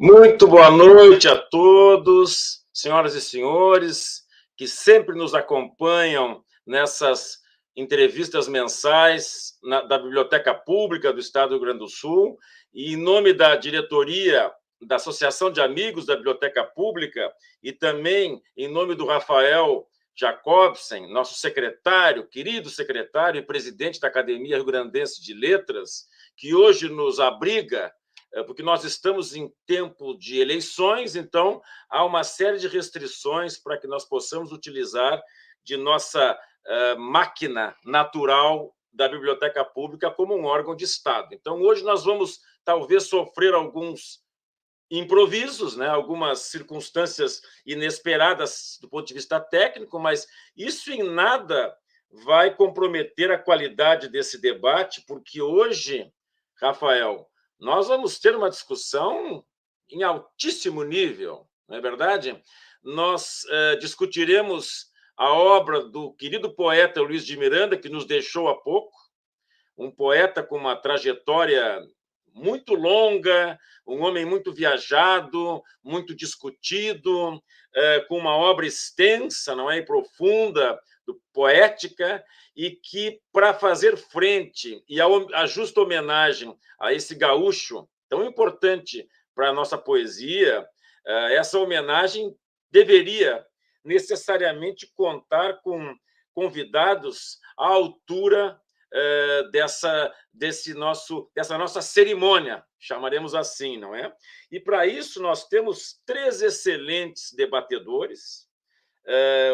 Muito boa noite a todos, senhoras e senhores, que sempre nos acompanham nessas entrevistas mensais da Biblioteca Pública do Estado do Rio Grande do Sul. E em nome da diretoria da Associação de Amigos da Biblioteca Pública e também em nome do Rafael Jacobsen, nosso secretário, querido secretário e presidente da Academia Rio-Grandense de Letras, que hoje nos abriga porque nós estamos em tempo de eleições, então há uma série de restrições para que nós possamos utilizar de nossa máquina natural da Biblioteca Pública como um órgão de Estado. Então, hoje nós vamos, talvez, sofrer alguns improvisos, né? Algumas circunstâncias inesperadas do ponto de vista técnico, mas isso em nada vai comprometer a qualidade desse debate, porque hoje, Rafael, nós vamos ter uma discussão em altíssimo nível, não é verdade? Nós discutiremos a obra do querido poeta Luiz de Miranda, que nos deixou há pouco, um poeta com uma trajetória muito longa, um homem muito viajado, muito discutido, com uma obra extensa, não é, e profunda, poética, e que, para fazer frente e a justa homenagem a esse gaúcho tão importante para a nossa poesia, essa homenagem deveria necessariamente contar com convidados à altura dessa nossa cerimônia, chamaremos assim, não é? E para isso nós temos três excelentes debatedores,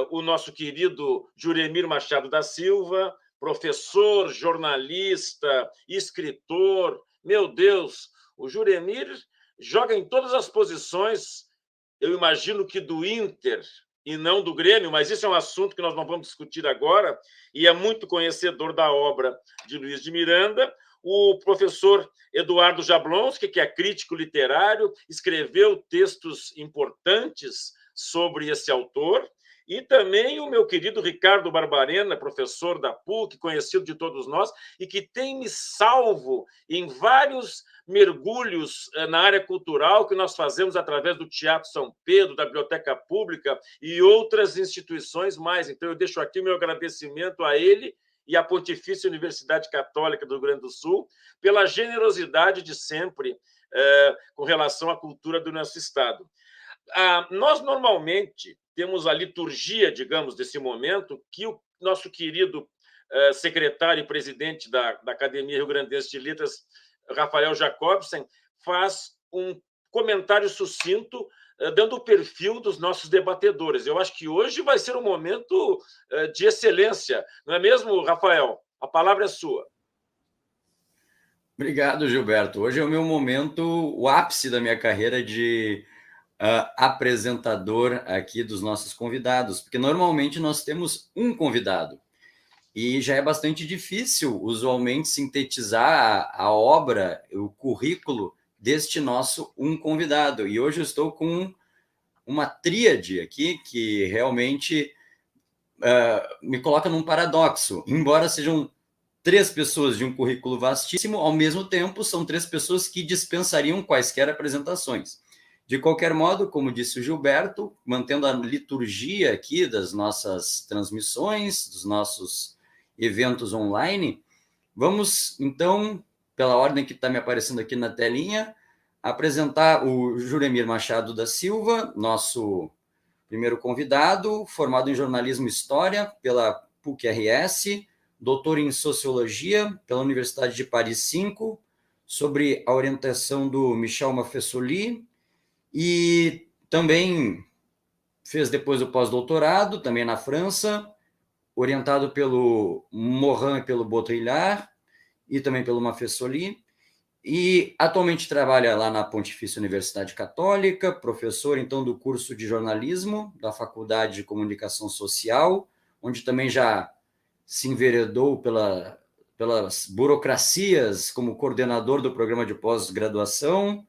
o nosso querido Juremir Machado da Silva, professor, jornalista, escritor. Meu Deus, o Juremir joga em todas as posições, eu imagino que do Inter e não do Grêmio, mas isso é um assunto que nós não vamos discutir agora, e é muito conhecedor da obra de Luiz de Miranda. O professor Eduardo Jablonski, que é crítico literário, escreveu textos importantes sobre esse autor, e também o meu querido Ricardo Barbarena, professor da PUC, conhecido de todos nós, e que tem me salvo em vários mergulhos na área cultural que nós fazemos através do Teatro São Pedro, da Biblioteca Pública e outras instituições mais. Então, eu deixo aqui o meu agradecimento a ele e à Pontifícia Universidade Católica do Rio Grande do Sul pela generosidade de sempre com relação à cultura do nosso Estado. Nós, normalmente, temos a liturgia, digamos, desse momento, que o nosso querido secretário e presidente da Academia Rio-Grandense de Letras, Rafael Jacobsen, faz um comentário sucinto, dando o perfil dos nossos debatedores. Eu acho que hoje vai ser um momento de excelência, não é mesmo, Rafael? A palavra é sua. Obrigado, Gilberto. Hoje é o meu momento, o ápice da minha carreira de apresentador aqui dos nossos convidados, porque normalmente nós temos um convidado e já é bastante difícil, usualmente, sintetizar a obra, o currículo deste nosso um convidado. E hoje eu estou com uma tríade aqui que realmente me coloca num paradoxo. Embora sejam três pessoas de um currículo vastíssimo, ao mesmo tempo são três pessoas que dispensariam quaisquer apresentações. De qualquer modo, como disse o Gilberto, mantendo a liturgia aqui das nossas transmissões, dos nossos eventos online, vamos, então, pela ordem que está me aparecendo aqui na telinha, apresentar o Juremir Machado da Silva, nosso primeiro convidado, formado em jornalismo e história pela PUC-RS, doutor em sociologia pela Universidade de Paris 5, sobre a orientação do Michel Maffesoli, e também fez depois o pós-doutorado, também na França, orientado pelo Morin e pelo Baudrillard, e também pelo Maffesoli, e atualmente trabalha lá na Pontifícia Universidade Católica, professor, então, do curso de jornalismo da Faculdade de Comunicação Social, onde também já se enveredou pelas burocracias como coordenador do programa de pós-graduação,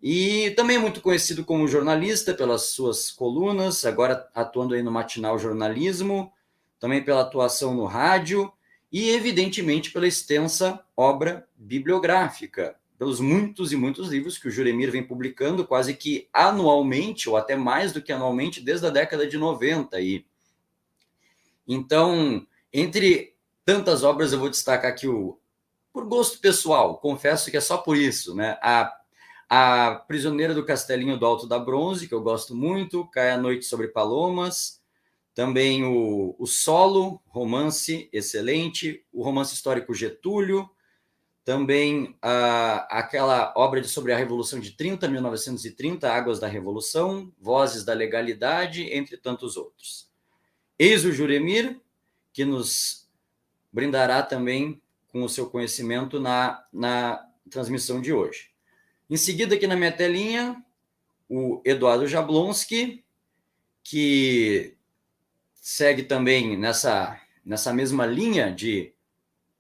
e também é muito conhecido como jornalista pelas suas colunas, agora atuando aí no Matinal Jornalismo, também pela atuação no rádio e, evidentemente, pela extensa obra bibliográfica. pelos muitos e muitos livros que o Juremir vem publicando quase que anualmente, ou até mais do que anualmente, desde a década de 90. Então, entre tantas obras, eu vou destacar aqui por gosto pessoal, confesso que é só por isso, né? A Prisioneira do Castelinho do Alto da Bronze, que eu gosto muito, Cai a Noite sobre Palomas, também o Solo, romance excelente, o romance histórico Getúlio, também aquela obra sobre a Revolução de 30, 1930, Águas da Revolução, Vozes da Legalidade, entre tantos outros. Eis o Juremir, que nos brindará também com o seu conhecimento na transmissão de hoje. Em seguida, aqui na minha telinha, o Eduardo Jablonski, que segue também nessa mesma linha de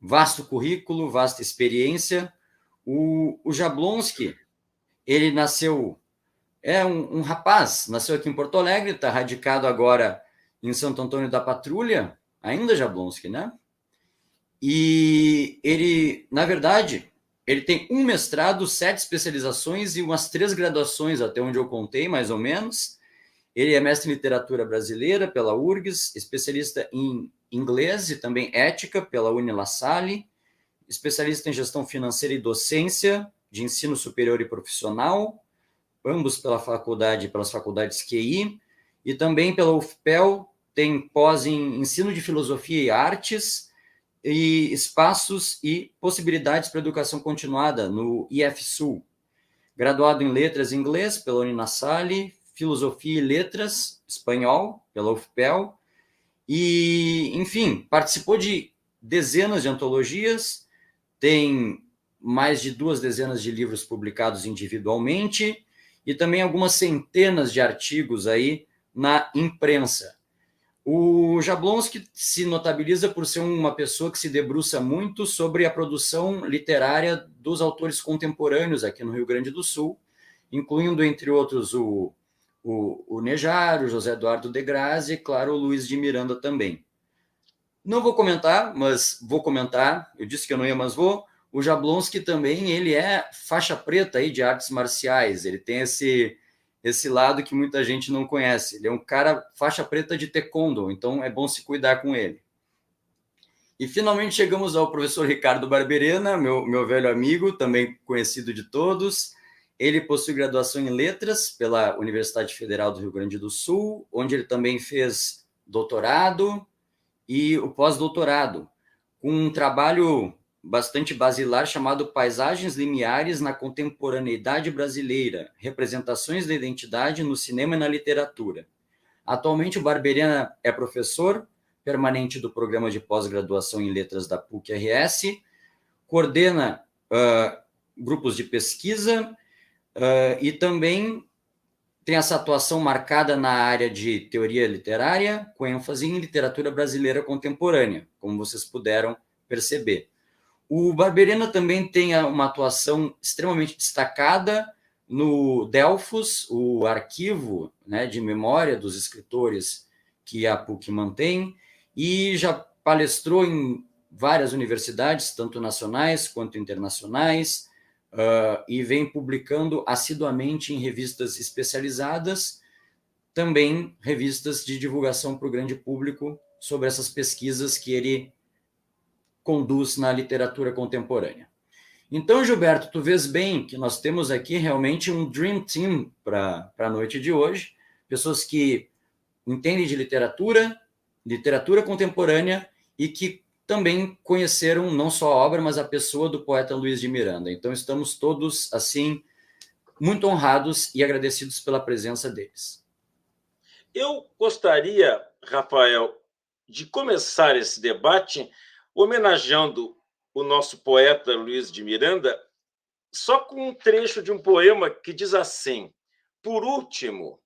vasto currículo, vasta experiência. O Jablonski, ele nasceu, um rapaz, nasceu aqui em Porto Alegre, está radicado agora em Santo Antônio da Patrulha, ainda Jablonski, né? E ele, na verdade, ele tem um mestrado, 7 especializações e umas 3 graduações, até onde eu contei, mais ou menos. Ele é mestre em literatura brasileira pela URGS, especialista em inglês e também ética pela Unila Salle, especialista em gestão financeira e docência de ensino superior e profissional, ambos pelas faculdades QI, e também pela UFPEL, tem pós em ensino de filosofia e artes, e espaços e possibilidades para educação continuada no IFSul. Graduado em letras em inglês pela Uninassale, filosofia e letras espanhol pela UFPEL, e, enfim, participou de dezenas de antologias, tem mais de 2 dezenas de livros publicados individualmente e também algumas centenas de artigos aí na imprensa. O Jablonski se notabiliza por ser uma pessoa que se debruça muito sobre a produção literária dos autores contemporâneos aqui no Rio Grande do Sul, incluindo, entre outros, o Nejar, o José Eduardo de Grazi e, claro, o Luiz de Miranda também. Não vou comentar, mas vou comentar, eu disse que eu não ia, mas vou. O Jablonski também, ele é faixa preta aí de artes marciais, ele tem esse lado que muita gente não conhece. Ele é um cara faixa preta de taekwondo, então é bom se cuidar com ele. E finalmente chegamos ao professor Ricardo Barberena, meu velho amigo, também conhecido de todos. Ele possui graduação em letras pela Universidade Federal do Rio Grande do Sul, onde ele também fez doutorado e o pós-doutorado, com um trabalho bastante basilar chamado Paisagens Limiares na Contemporaneidade Brasileira, Representações da Identidade no Cinema e na Literatura. Atualmente, o Barberena é professor permanente do Programa de Pós-Graduação em Letras da PUC-RS, coordena grupos de pesquisa e também tem essa atuação marcada na área de teoria literária, com ênfase em literatura brasileira contemporânea, como vocês puderam perceber. O Barberena também tem uma atuação extremamente destacada no Delfos, o arquivo, né, de memória dos escritores que a PUC mantém, e já palestrou em várias universidades, tanto nacionais quanto internacionais, e vem publicando assiduamente em revistas especializadas, também revistas de divulgação para o grande público sobre essas pesquisas que ele conduz na literatura contemporânea. Então, Gilberto, tu vês bem que nós temos aqui realmente um dream team para a noite de hoje, pessoas que entendem de literatura contemporânea e que também conheceram não só a obra, mas a pessoa do poeta Luiz de Miranda. Então, estamos todos, assim, muito honrados e agradecidos pela presença deles. Eu gostaria, Rafael, de começar esse debate homenageando o nosso poeta Luiz de Miranda, só com um trecho de um poema que diz assim: por último,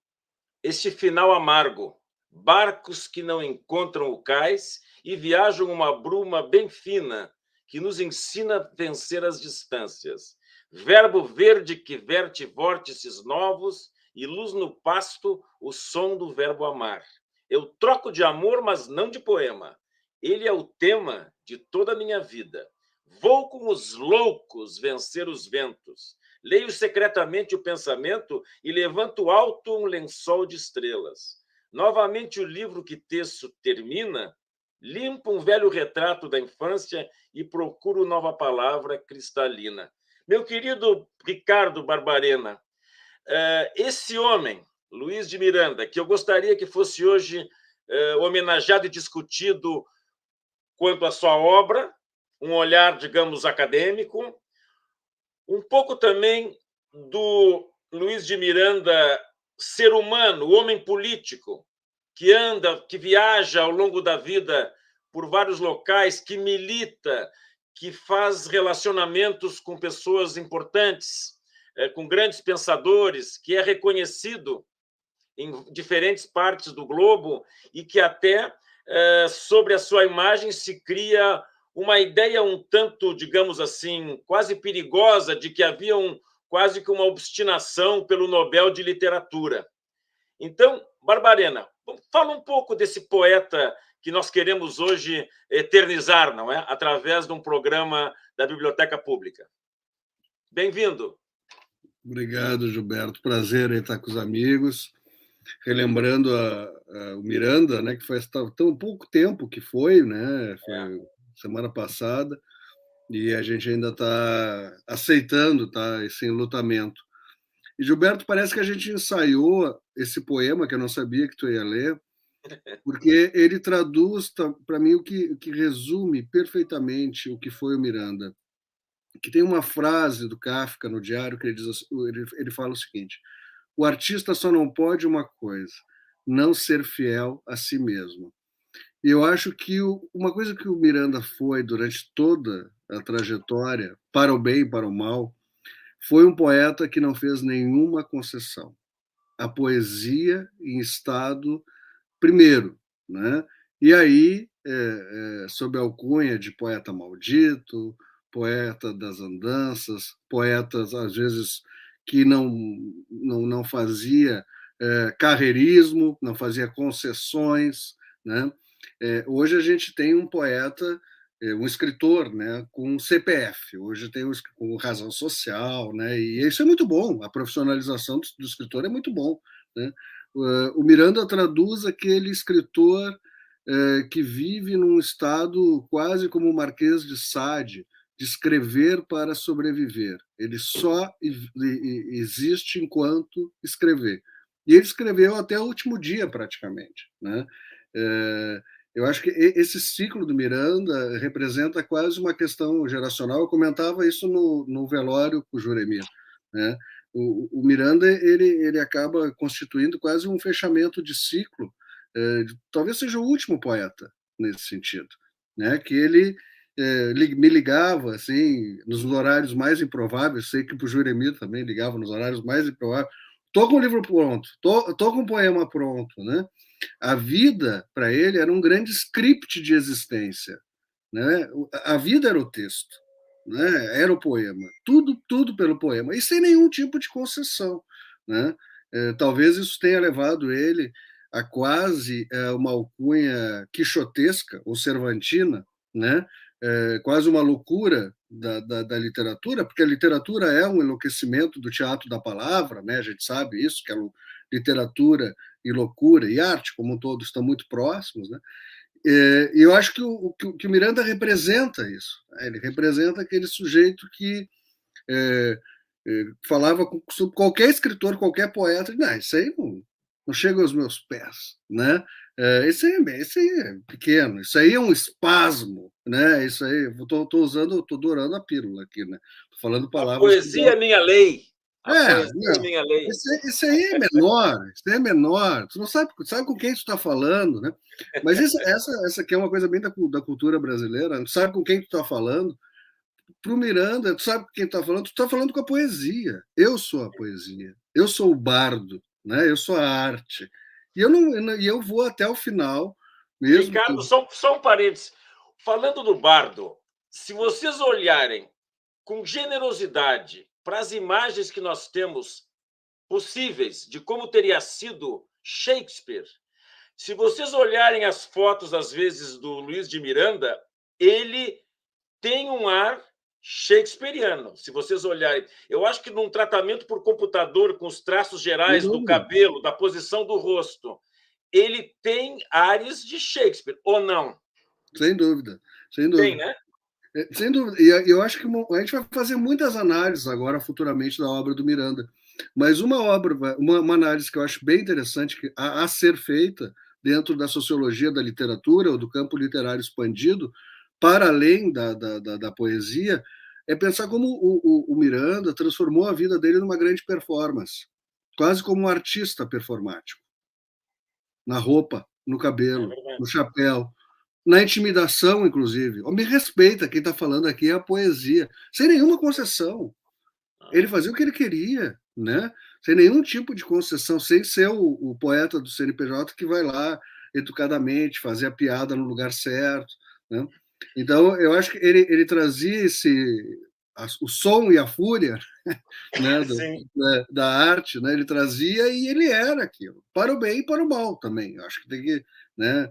este final amargo, barcos que não encontram o cais e viajam uma bruma bem fina que nos ensina a vencer as distâncias. Verbo verde que verte vórtices novos e luz no pasto o som do verbo amar. Eu troco de amor, mas não de poema. Ele é o tema de toda a minha vida. Vou com os loucos vencer os ventos. Leio secretamente o pensamento e levanto alto um lençol de estrelas. Novamente o livro que teço termina, limpo um velho retrato da infância e procuro nova palavra cristalina. Meu querido Ricardo Barbarena, esse homem, Luiz de Miranda, que eu gostaria que fosse hoje homenageado e discutido quanto à sua obra, um olhar, digamos, acadêmico, um pouco também do Luiz de Miranda, ser humano, homem político, que anda, que viaja ao longo da vida por vários locais, que milita, que faz relacionamentos com pessoas importantes, com grandes pensadores, que é reconhecido em diferentes partes do globo e que até sobre a sua imagem se cria uma ideia um tanto, digamos assim, quase perigosa de que havia quase que uma obstinação pelo Nobel de Literatura. Então, Barbarena, fala um pouco desse poeta que nós queremos hoje eternizar, não é? Através de um programa da Biblioteca Pública. Bem-vindo. Obrigado, Gilberto. Prazer em estar com os amigos. Relembrando o Miranda, né, que faz tão pouco tempo que foi, né? Foi semana passada, e a gente ainda está aceitando, está esse enlutamento. E, Gilberto, parece que a gente ensaiou esse poema, que eu não sabia que tu ia ler, porque ele traduz, para mim, o que resume perfeitamente o que foi o Miranda. Que tem uma frase do Kafka no Diário que ele fala o seguinte: o artista só não pode uma coisa, não ser fiel a si mesmo. E eu acho que uma coisa que o Miranda foi durante toda a trajetória, para o bem e para o mal, foi um poeta que não fez nenhuma concessão. A poesia em estado primeiro, né? E aí, sob a alcunha de poeta maldito, poeta das andanças, poetas, às vezes, que não fazia carreirismo, não fazia concessões, né? Hoje a gente tem um poeta, um escritor, né, com CPF, hoje tem com razão social, né, e isso é muito bom, a profissionalização do escritor é muito bom, né? O Miranda traduz aquele escritor que vive num estado quase como o Marquês de Sade, de escrever para sobreviver. Ele só existe enquanto escrever. E ele escreveu até o último dia, praticamente, né? Eu acho que esse ciclo do Miranda representa quase uma questão geracional. Eu comentava isso no velório com o Juremir, né? O Miranda ele acaba constituindo quase um fechamento de ciclo. Talvez seja o último poeta nesse sentido, né? Que ele me ligava assim nos horários mais improváveis. Sei que para o Juremir também ligava nos horários mais improváveis. Tô com o livro pronto, tô com o poema pronto, né? A vida para ele era um grande script de existência, né? A vida era o texto, né? Era o poema, tudo pelo poema e sem nenhum tipo de concessão, né? Talvez isso tenha levado ele a quase uma alcunha quixotesca ou cervantina, né? Quase uma loucura da literatura, porque a literatura é um enlouquecimento do teatro da palavra, né? A gente sabe isso, que a literatura e loucura e arte, como um todo, estão muito próximos, né? E eu acho que o Miranda representa isso. Ele representa aquele sujeito que falava sobre qualquer escritor, qualquer poeta, não, isso aí não chega aos meus pés, né? Isso aí é pequeno, isso aí é um espasmo, né? Isso aí, estou adorando a pílula aqui, né? Tô falando palavras. A poesia é minha lei. A poesia é minha lei. Isso aí é menor, isso aí é menor. Tu não sabe com quem tu está falando, né? Mas essa aqui é uma coisa bem da cultura brasileira. Tu sabe com quem tu está falando. Para o Miranda, tu sabe com quem tu está falando? Tu está falando com a poesia. Eu sou a poesia. Eu sou o bardo, né? Eu sou a arte. E eu vou até o final mesmo. Ricardo, só um parênteses. Falando do bardo, se vocês olharem com generosidade para as imagens que nós temos possíveis de como teria sido Shakespeare, se vocês olharem as fotos, às vezes, do Luiz de Miranda, ele tem um ar shakespeariano. Se vocês olharem, eu acho que num tratamento por computador, com os traços gerais do cabelo, da posição do rosto, ele tem ares de Shakespeare, ou não? Sem dúvida, sem dúvida. Tem, né? Sem dúvida. E eu acho que a gente vai fazer muitas análises agora, futuramente, da obra do Miranda. Mas uma análise que eu acho bem interessante a ser feita dentro da sociologia da literatura, ou do campo literário expandido, para além da poesia, é pensar como o Miranda transformou a vida dele numa grande performance, quase como um artista performático. Na roupa, no cabelo, no chapéu, na intimidação, inclusive. Me respeita, quem está falando aqui é a poesia, sem nenhuma concessão. Ele fazia o que ele queria, né? Sem nenhum tipo de concessão, sem ser o poeta do CNPJ que vai lá educadamente fazer a piada no lugar certo, né? Então, eu acho que ele trazia o som e a fúria, né, da arte, né? Ele trazia e ele era aquilo, para o bem e para o mal também. Eu acho que tem que, né?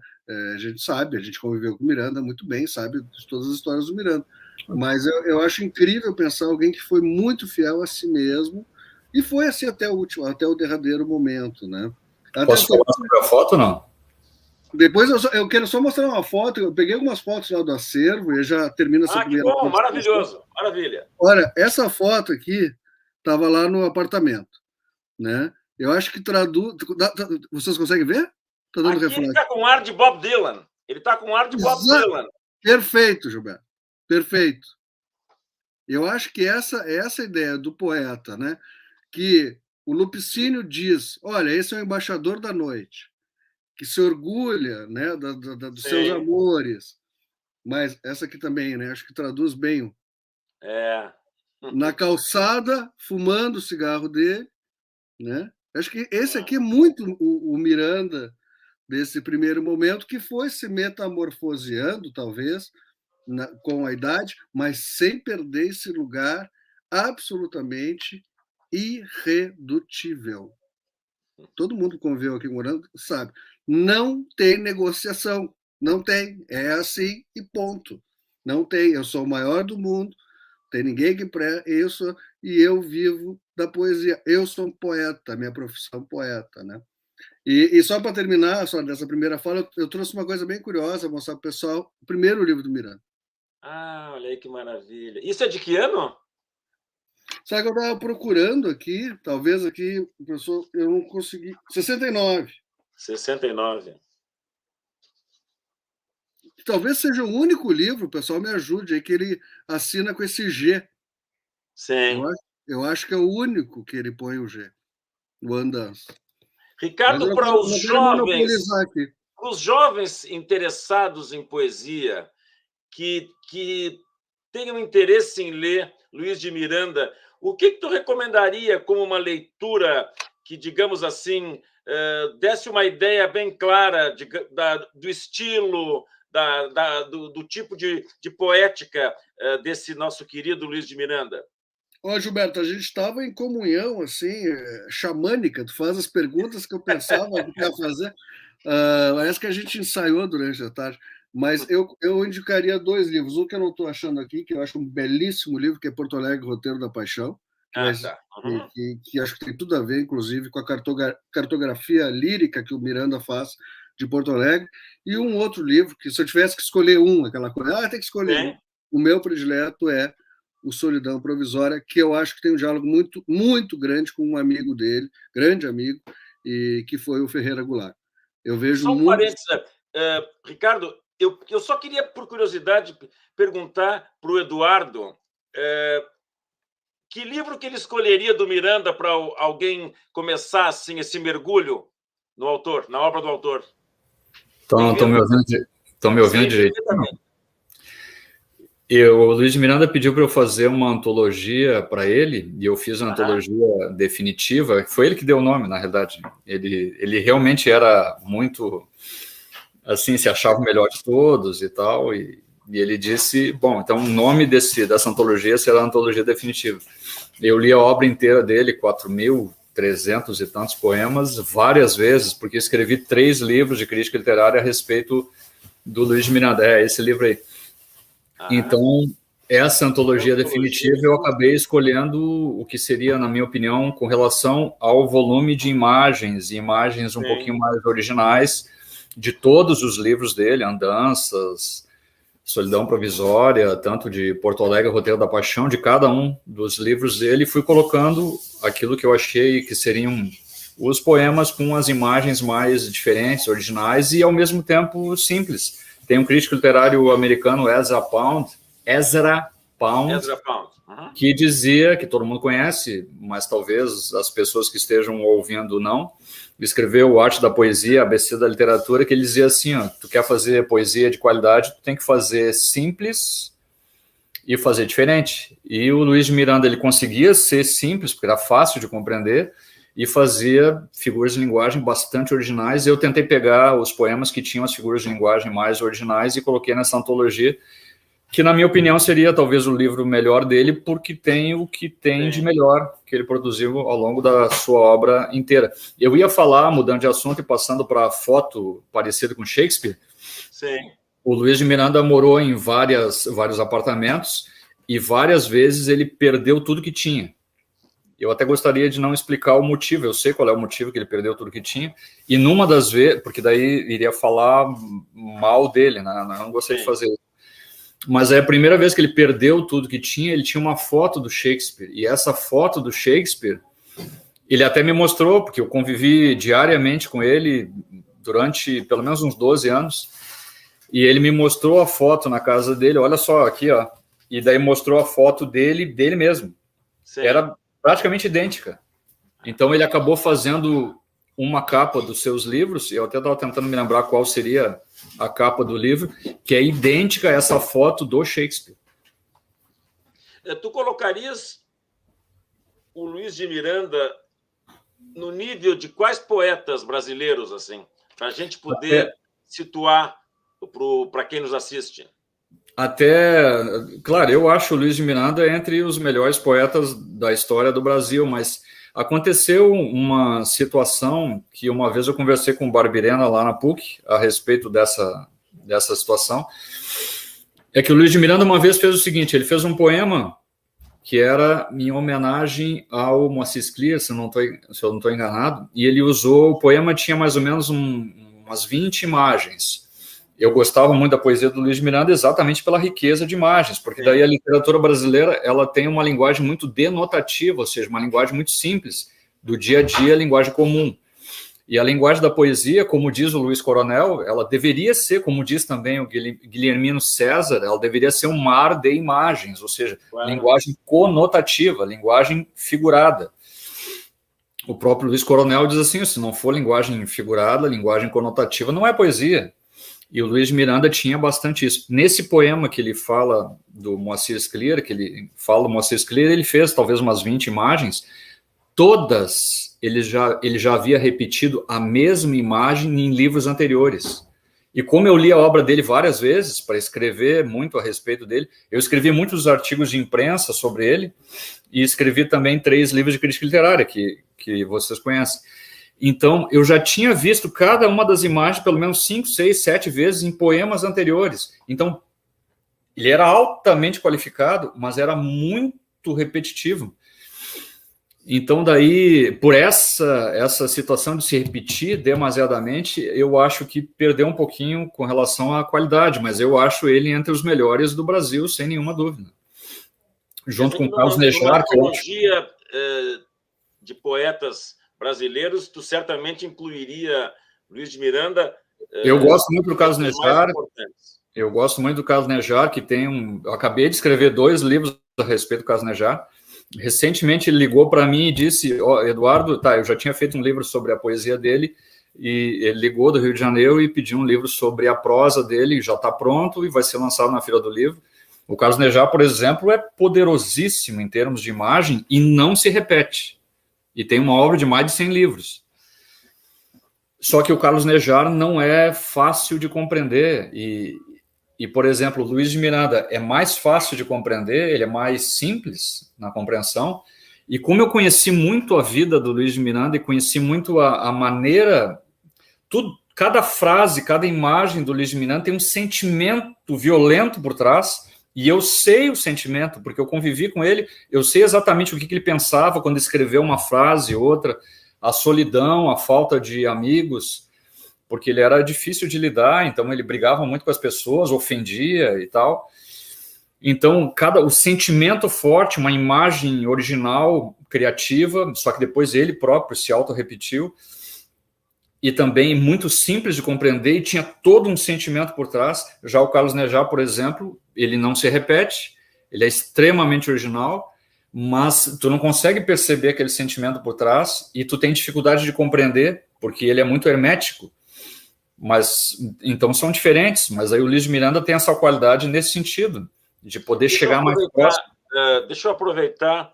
A gente sabe, a gente conviveu com o Miranda muito bem, sabe de todas as histórias do Miranda. Mas eu acho incrível pensar alguém que foi muito fiel a si mesmo e foi assim até o derradeiro momento, né? Posso falar sobre a foto ou não? Depois eu quero só mostrar uma foto. Eu peguei algumas fotos lá do acervo e já termina essa primeira. Que bom, maravilhoso, maravilha. Olha, essa foto aqui estava lá no apartamento, né? Eu acho que traduz. Vocês conseguem ver? Tá dando reflexo. Ele está com ar de Bob Dylan. Ele está com ar de Bob Dylan. Perfeito, Gilberto. Perfeito. Eu acho que essa é essa ideia do poeta, né? Que o Lupicínio diz: olha, esse é o embaixador da noite, que se orgulha, né, dos seus amores. Mas essa aqui também, né? Acho que traduz bem. Na calçada, fumando o cigarro dele, né? Acho que esse aqui é muito o Miranda desse primeiro momento, que foi se metamorfoseando, talvez, com a idade, mas sem perder esse lugar absolutamente irredutível. Todo mundo que conviveu aqui morando sabe. Não tem negociação. Não tem. É assim e ponto. Não tem. Eu sou o maior do mundo. Tem ninguém que presta. E eu vivo da poesia. Eu sou um poeta. Minha profissão é poeta, né? E só para terminar, só dessa primeira fala, eu trouxe uma coisa bem curiosa, mostrar para o pessoal o primeiro livro do Miranda. Olha aí que maravilha. Isso é de que ano? Sabe que eu estava procurando aqui, talvez aqui, professor, eu não consegui. 69. 69. Talvez seja o único livro, o pessoal me ajude aí, que ele assina com esse G. Sim. Eu acho que é o único que ele põe o G, o Andança. Ricardo, para os jovens interessados em poesia, que tenham interesse em ler Luiz de Miranda, o que tu recomendaria como uma leitura que, digamos assim, desse uma ideia bem clara do estilo, do tipo de poética desse nosso querido Luiz de Miranda? Gilberto, a gente estava em comunhão, assim, xamânica. Tu faz as perguntas que eu pensava que ia fazer. Parece que a gente ensaiou durante a tarde. Mas eu indicaria 2 livros. Um que eu não estou achando aqui, que eu acho um belíssimo livro, que é Porto Alegre, Roteiro da Paixão. Que acho que tem tudo a ver, inclusive, com a cartografia lírica que o Miranda faz de Porto Alegre. E um outro livro, que se eu tivesse que escolher aquela coisa, tem que escolher um. O meu predileto é O Solidão Provisória, que eu acho que tem um diálogo muito, muito grande com um amigo dele, grande amigo, e que foi o Ferreira Goulart. Eu vejo só um parênteses, Ricardo, eu só queria, por curiosidade, perguntar para o Eduardo que livro que ele escolheria do Miranda para alguém começar assim esse mergulho no autor, na obra do autor. Estão me ouvindo direito? O Luiz de Miranda pediu para eu fazer uma antologia para ele, e eu fiz a antologia definitiva. Foi ele que deu o nome, na realidade. Ele realmente era muito, assim, se achava o melhor de todos e tal, e ele disse, bom, então o nome dessa antologia será a antologia definitiva. Eu li a obra inteira dele, 4.300 e tantos poemas, várias vezes, porque escrevi 3 livros de crítica literária a respeito do Luiz de Miranda. Esse livro aí. Então, essa antologia definitiva eu acabei escolhendo o que seria, na minha opinião, com relação ao volume de imagens, e imagens um pouquinho mais originais de todos os livros dele, Andanças, Solidão Provisória, tanto de Porto Alegre, Roteiro da Paixão, de cada um dos livros dele, fui colocando aquilo que eu achei que seriam os poemas com as imagens mais diferentes, originais e, ao mesmo tempo, simples. Tem um crítico literário americano, Ezra Pound, que dizia, que todo mundo conhece, mas talvez as pessoas que estejam ouvindo não, escreveu o Arte da Poesia, ABC da Literatura, que ele dizia assim, ó, tu quer fazer poesia de qualidade, tu tem que fazer simples e fazer diferente. E o Luiz de Miranda, ele conseguia ser simples, porque era fácil de compreender, e fazia figuras de linguagem bastante originais. Eu tentei pegar os poemas que tinham as figuras de linguagem mais originais e coloquei nessa antologia, que, na minha opinião, seria talvez o livro melhor dele, porque tem o que tem de melhor que ele produziu ao longo da sua obra inteira. Eu ia falar, mudando de assunto e passando para a foto parecida com Shakespeare. Sim. O Luiz de Miranda morou em vários apartamentos e várias vezes ele perdeu tudo que tinha. Eu até gostaria de não explicar o motivo, eu sei qual é o motivo que ele perdeu tudo que tinha, e numa das vezes, porque daí iria falar mal dele, né? Eu não gostaria de fazer isso. Mas é a primeira vez que ele perdeu tudo que tinha, ele tinha uma foto do Shakespeare. E essa foto do Shakespeare, ele até me mostrou, porque eu convivi diariamente com ele durante pelo menos uns 12 anos. E ele me mostrou a foto na casa dele, olha só, aqui, ó. E daí mostrou a foto dele mesmo. Sim. Era praticamente idêntica. Então ele acabou fazendo uma capa dos seus livros, eu até estava tentando me lembrar qual seria a capa do livro, que é idêntica a essa foto do Shakespeare. Tu colocarias o Luiz de Miranda no nível de quais poetas brasileiros, assim, para a gente poder situar para quem nos assiste? Claro, eu acho o Luiz de Miranda entre os melhores poetas da história do Brasil, mas aconteceu uma situação que uma vez eu conversei com o Barbirena lá na PUC a respeito dessa situação. É que o Luiz de Miranda uma vez fez o seguinte, ele fez um poema que era em homenagem ao Moacir Clear, se eu não estou enganado, e ele usou, o poema tinha mais ou menos umas 20 imagens. Eu gostava muito da poesia do Luiz de Miranda exatamente pela riqueza de imagens, porque daí a literatura brasileira ela tem uma linguagem muito denotativa, ou seja, uma linguagem muito simples, do dia a dia, linguagem comum. E a linguagem da poesia, como diz o Luiz Coronel, ela deveria ser, como diz também o Guilhermino César, ela deveria ser um mar de imagens, ou seja, linguagem conotativa, linguagem figurada. O próprio Luiz Coronel diz assim, se não for linguagem figurada, linguagem conotativa, não é poesia. E o Luiz de Miranda tinha bastante isso. Nesse poema que ele fala do Moacir Clear, ele fez talvez umas 20 imagens, todas ele já havia repetido a mesma imagem em livros anteriores. E como eu li a obra dele várias vezes, para escrever muito a respeito dele, eu escrevi muitos artigos de imprensa sobre ele, e escrevi também 3 livros de crítica literária, que vocês conhecem. Então, eu já tinha visto cada uma das imagens pelo menos 5, 6, 7 vezes em poemas anteriores. Então, ele era altamente qualificado, mas era muito repetitivo. Então, daí, por essa situação de se repetir demasiadamente, eu acho que perdeu um pouquinho com relação à qualidade, mas eu acho ele entre os melhores do Brasil, sem nenhuma dúvida. Junto com o Carlos Nejar, que eu acho... de poetas brasileiros, tu certamente incluiria Luiz de Miranda. Eu gosto muito do Carlos Nejar. Eu gosto muito do Carlos Nejar, que tem eu acabei de escrever 2 livros a respeito do Carlos Nejar. Recentemente ele ligou para mim e disse, Eduardo, eu já tinha feito um livro sobre a poesia dele, e ele ligou do Rio de Janeiro e pediu um livro sobre a prosa dele, já está pronto e vai ser lançado na Feira do Livro. O Carlos Nejar, por exemplo, é poderosíssimo em termos de imagem e não se repete. E tem uma obra de mais de 100 livros. Só que o Carlos Nejar não é fácil de compreender. E, por exemplo, o Luiz de Miranda é mais fácil de compreender, ele é mais simples na compreensão. E como eu conheci muito a vida do Luiz de Miranda e conheci muito a maneira... cada frase, cada imagem do Luiz de Miranda tem um sentimento violento por trás, E eu sei o sentimento, porque eu convivi com ele, eu sei exatamente o que ele pensava quando escreveu uma frase, outra, a solidão, a falta de amigos, porque ele era difícil de lidar, então ele brigava muito com as pessoas, ofendia e tal. Então, o sentimento forte, uma imagem original, criativa, só que depois ele próprio se auto-repetiu, e também muito simples de compreender, e tinha todo um sentimento por trás. Já o Carlos Nejar, por exemplo, ele não se repete, ele é extremamente original, mas tu não consegue perceber aquele sentimento por trás, e tu tem dificuldade de compreender, porque ele é muito hermético. Mas, então são diferentes, mas aí o Luiz de Miranda tem essa qualidade nesse sentido, de poder chegar mais próximo. Deixa eu aproveitar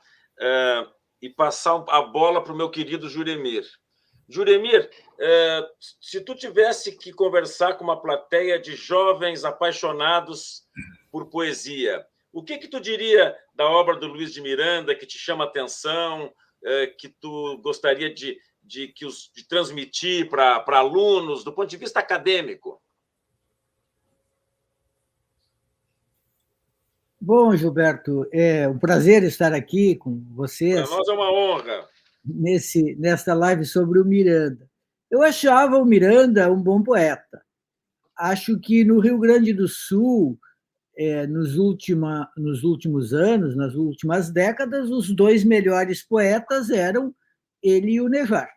e passar a bola para o meu querido Juremir. Juremir, se tu tivesse que conversar com uma plateia de jovens apaixonados por poesia, o que tu diria da obra do Luiz de Miranda que te chama a atenção, que tu gostaria de transmitir para alunos, do ponto de vista acadêmico? Bom, Gilberto, é um prazer estar aqui com vocês. Para nós é uma honra. Nesta live sobre o Miranda. Eu achava o Miranda um bom poeta. Acho que no Rio Grande do Sul, nos últimos anos, nas últimas décadas, os dois melhores poetas eram ele e o Nejar.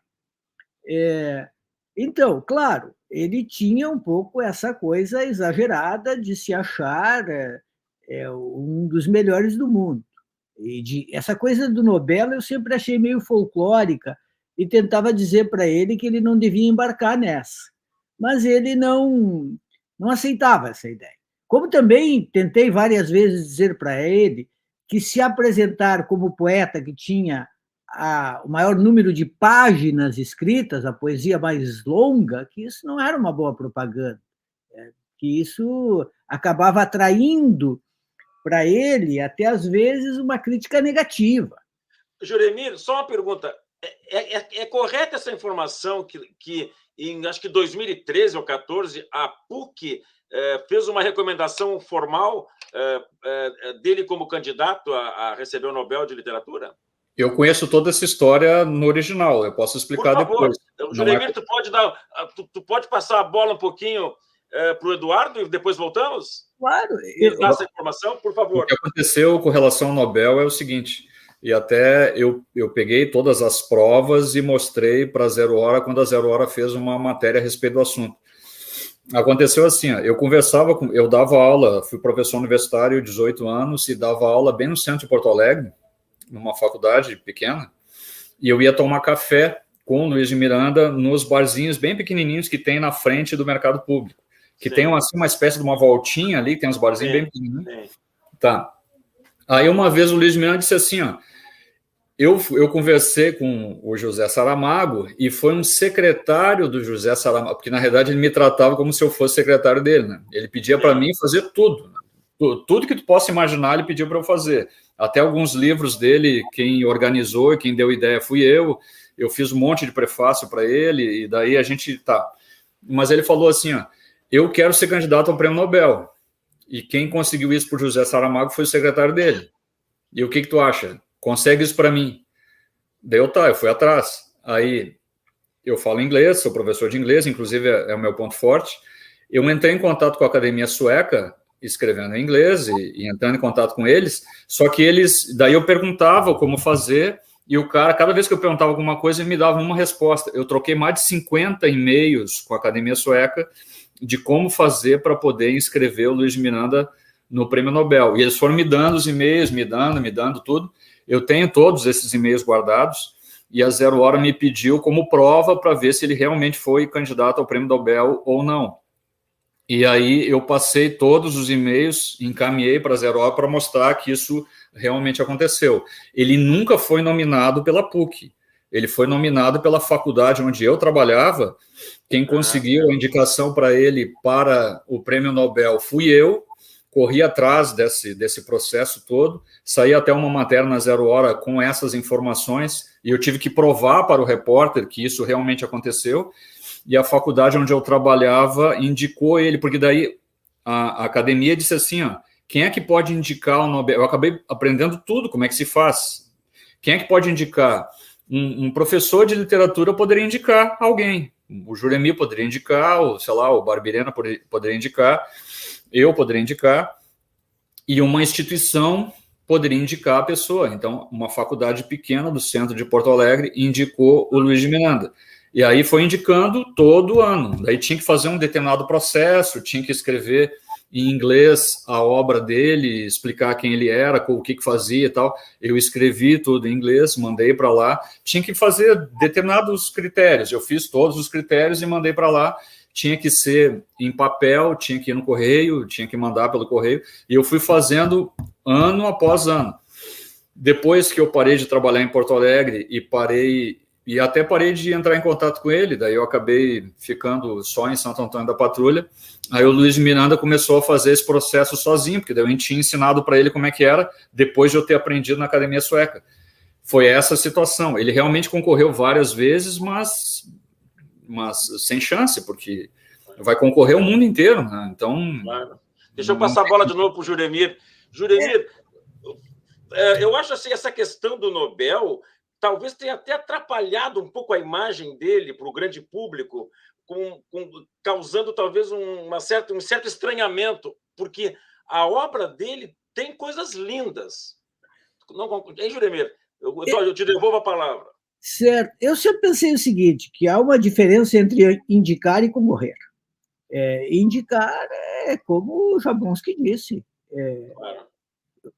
Então, claro, ele tinha um pouco essa coisa exagerada de se achar um dos melhores do mundo. E essa coisa do Nobel eu sempre achei meio folclórica e tentava dizer para ele que ele não devia embarcar nessa. Mas ele não aceitava essa ideia. Como também tentei várias vezes dizer para ele que se apresentar como poeta que tinha o maior número de páginas escritas, a poesia mais longa, que isso não era uma boa propaganda, que isso acabava atraindo para ele, até às vezes, uma crítica negativa. Juremir, só uma pergunta. É correta essa informação que em, acho que 2013 ou 2014, a PUC fez uma recomendação formal dele como candidato a receber o Nobel de Literatura? Eu conheço toda essa história no original, eu posso explicar depois. Juremir, tu pode passar a bola um pouquinho para o Eduardo e depois voltamos? Claro. Dá essa informação, por favor. O que aconteceu com relação ao Nobel é o seguinte, e até eu peguei todas as provas e mostrei para a Zero Hora quando a Zero Hora fez uma matéria a respeito do assunto. Aconteceu assim, eu dava aula, fui professor universitário, 18 anos, e dava aula bem no centro de Porto Alegre, numa faculdade pequena, e eu ia tomar café com o Luiz de Miranda nos barzinhos bem pequenininhos que tem na frente do mercado público, que tem assim, uma espécie de uma voltinha ali, tem uns barzinhos bem pequenininhos. Tá. Aí uma vez o Luiz de Miranda disse assim, eu conversei com o José Saramago e foi um secretário do José Saramago, porque na realidade ele me tratava como se eu fosse secretário dele, né? Ele pedia para mim fazer tudo, tudo que tu possa imaginar ele pediu para eu fazer. Até alguns livros dele, quem organizou e quem deu ideia fui eu fiz um monte de prefácio para ele, e daí a gente Mas ele falou assim, eu quero ser candidato ao Prêmio Nobel. E quem conseguiu isso por José Saramago foi o secretário dele. E o que tu acha? Consegue isso para mim? Daí eu fui atrás. Aí eu falo inglês, sou professor de inglês, inclusive é o meu ponto forte. Eu entrei em contato com a Academia Sueca, escrevendo em inglês e entrando em contato com eles, só que daí eu perguntava como fazer, e o cara, cada vez que eu perguntava alguma coisa, ele me dava uma resposta. Eu troquei mais de 50 e-mails com a Academia Sueca de como fazer para poder inscrever o Luiz de Miranda no Prêmio Nobel. E eles foram me dando os e-mails, me dando tudo. Eu tenho todos esses e-mails guardados, e a Zero Hora me pediu como prova para ver se ele realmente foi candidato ao Prêmio Nobel ou não. E aí eu passei todos os e-mails, encaminhei para a Zero Hora para mostrar que isso realmente aconteceu. Ele nunca foi nominado pela PUC, ele foi nominado pela faculdade onde eu trabalhava. Quem conseguiu a indicação para ele para o Prêmio Nobel fui eu, corri atrás desse processo todo, saí até uma matéria na Zero Hora com essas informações, e eu tive que provar para o repórter que isso realmente aconteceu. E a faculdade onde eu trabalhava indicou ele, porque daí a academia disse assim, Quem é que pode indicar o Nobel? Eu acabei aprendendo tudo, como é que se faz. Quem é que pode indicar? Um professor de literatura poderia indicar alguém. O Juremi poderia indicar, o Barbirena poderia indicar, eu poderia indicar, e uma instituição poderia indicar a pessoa. Então, uma faculdade pequena do centro de Porto Alegre indicou o Luiz de Miranda. E aí foi indicando todo ano. Daí tinha que fazer um determinado processo, tinha que escrever em inglês a obra dele, explicar quem ele era, o que fazia e tal. Eu escrevi tudo em inglês, mandei para lá. Tinha que fazer determinados critérios. Eu fiz todos os critérios e mandei para lá. Tinha que ser em papel, tinha que ir no correio, tinha que mandar pelo correio. E eu fui fazendo ano após ano. Depois que eu parei de trabalhar em Porto Alegre e até parei de entrar em contato com ele, daí eu acabei ficando só em Santo Antônio da Patrulha. Aí o Luiz de Miranda começou a fazer esse processo sozinho, porque daí eu tinha ensinado para ele como é que era, depois de eu ter aprendido na Academia Sueca. Foi essa situação. Ele realmente concorreu várias vezes, mas sem chance, porque vai concorrer o mundo inteiro, né? Então... Claro. Deixa eu passar a bola de novo para o Juremir. Juremir, eu acho assim, essa questão do Nobel talvez tenha até atrapalhado um pouco a imagem dele para o grande público, causando talvez um certo estranhamento, porque a obra dele tem coisas lindas. Não, hein, Juremir? Eu te devolvo a palavra. Certo. Eu sempre pensei o seguinte, que há uma diferença entre indicar e concorrer. Indicar é como o Jablonski disse.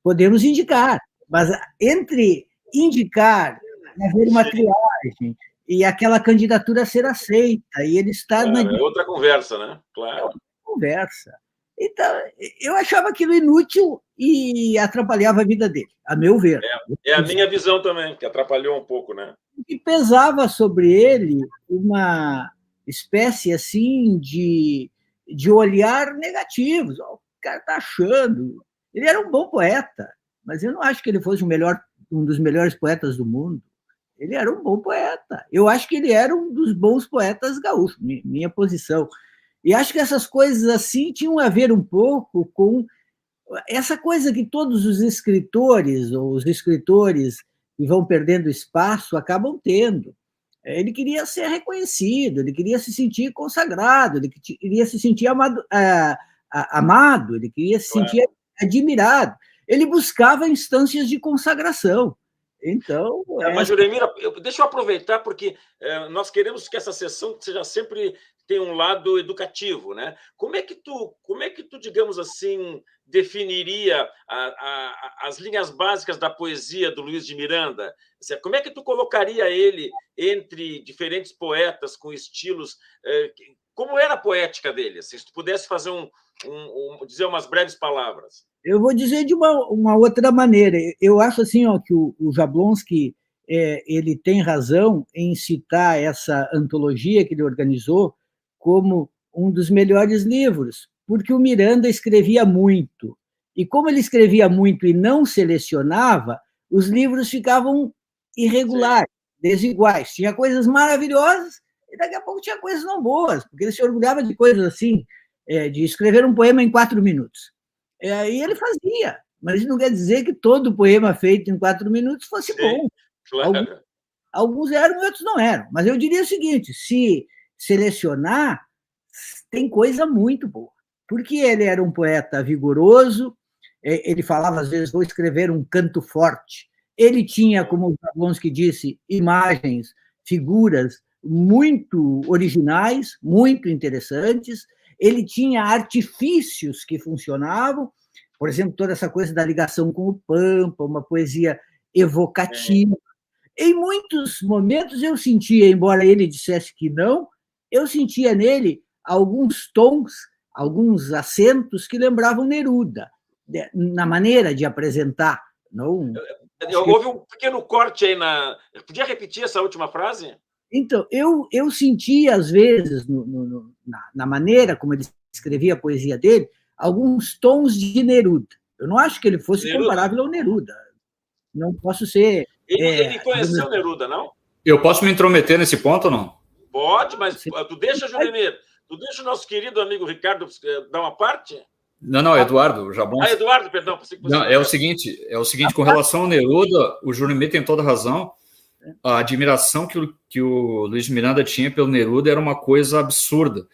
Podemos indicar, mas entre indicar e haver uma triagem e aquela candidatura ser aceita, e ele está É outra conversa, né? Claro. É outra conversa. Então, eu achava aquilo inútil e atrapalhava a vida dele, a meu ver. É a minha visão também, que atrapalhou um pouco, né? E pesava sobre ele uma espécie assim de olhar negativo. O cara está achando. Ele era um bom poeta, mas eu não acho que ele fosse um dos melhores poetas do mundo. Ele era um bom poeta. Eu acho que ele era um dos bons poetas gaúchos, minha posição. E acho que essas coisas assim tinham a ver um pouco com essa coisa que todos os escritores, ou os escritores que vão perdendo espaço, acabam tendo. Ele queria ser reconhecido, ele queria se sentir consagrado, ele queria se sentir amado, ele queria se sentir admirado. Ele buscava instâncias de consagração. Então... Mas, Juremir, deixa eu aproveitar, porque nós queremos que essa sessão seja sempre tem um lado educativo, né? Como é que tu, digamos assim, definiria as linhas básicas da poesia do Luiz de Miranda? Como é que tu colocaria ele entre diferentes poetas com estilos? Como era a poética dele? Se tu pudesse fazer dizer umas breves palavras. Eu vou dizer de uma outra maneira. Eu acho assim, que o Jablonski ele tem razão em citar essa antologia que ele organizou como um dos melhores livros, porque o Miranda escrevia muito. E como ele escrevia muito e não selecionava, os livros ficavam irregulares, desiguais. Tinha coisas maravilhosas e daqui a pouco tinha coisas não boas, porque ele se orgulhava de coisas assim, de escrever um poema em 4 minutos. E ele fazia, mas isso não quer dizer que todo poema feito em 4 minutos fosse bom. Claro. Alguns eram e outros não eram. Mas eu diria o seguinte, se selecionar, tem coisa muito boa. Porque ele era um poeta vigoroso, ele falava, às vezes, vou escrever um canto forte. Ele tinha, como o Jablonski disse, imagens, figuras muito originais, muito interessantes. Ele tinha artifícios que funcionavam, por exemplo, toda essa coisa da ligação com o Pampa, uma poesia evocativa. Em muitos momentos eu sentia, embora ele dissesse que não, eu sentia nele alguns tons, alguns acentos que lembravam Neruda, na maneira de apresentar. Não? Houve um pequeno corte aí Podia repetir essa última frase? Então, eu sentia, às vezes, na maneira como ele escrevia a poesia dele, alguns tons de Neruda. Eu não acho que ele fosse comparável ao Neruda. Não posso ser... Ele conheceu Neruda, não? Eu posso me intrometer nesse ponto ou não? Pode, mas tu deixa, Juremir, tu deixa o nosso querido amigo Ricardo dar uma parte? Não, Eduardo, Jablon. Eduardo, perdão. Não, é o seguinte, com relação ao Neruda, o Juremir tem toda razão. A admiração que o Luiz Miranda tinha pelo Neruda era uma coisa absurda.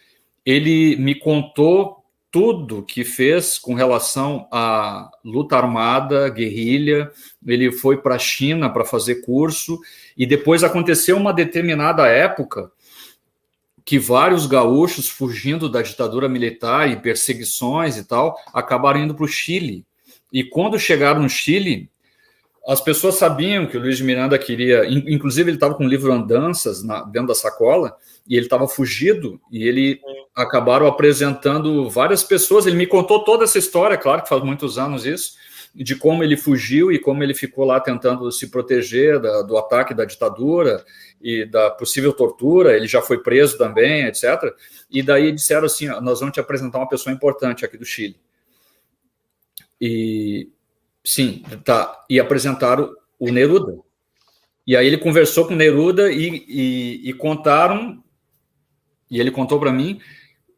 Ele me contou tudo que fez com relação à luta armada, guerrilha. Ele foi para a China para fazer curso, e depois aconteceu uma determinada época que vários gaúchos, fugindo da ditadura militar e perseguições e tal, acabaram indo para o Chile. E quando chegaram no Chile, as pessoas sabiam que o Luiz Miranda queria... Inclusive, ele estava com um livro Andanças dentro da sacola, e ele estava fugido, e ele acabaram apresentando várias pessoas. Ele me contou toda essa história, claro que faz muitos anos isso, de como ele fugiu e como ele ficou lá tentando se proteger do ataque da ditadura e da possível tortura. Ele já foi preso também, etc. E daí disseram assim, nós vamos te apresentar uma pessoa importante aqui do Chile. E sim, tá. E apresentaram o Neruda. E aí ele conversou com o Neruda e contaram, e ele contou para mim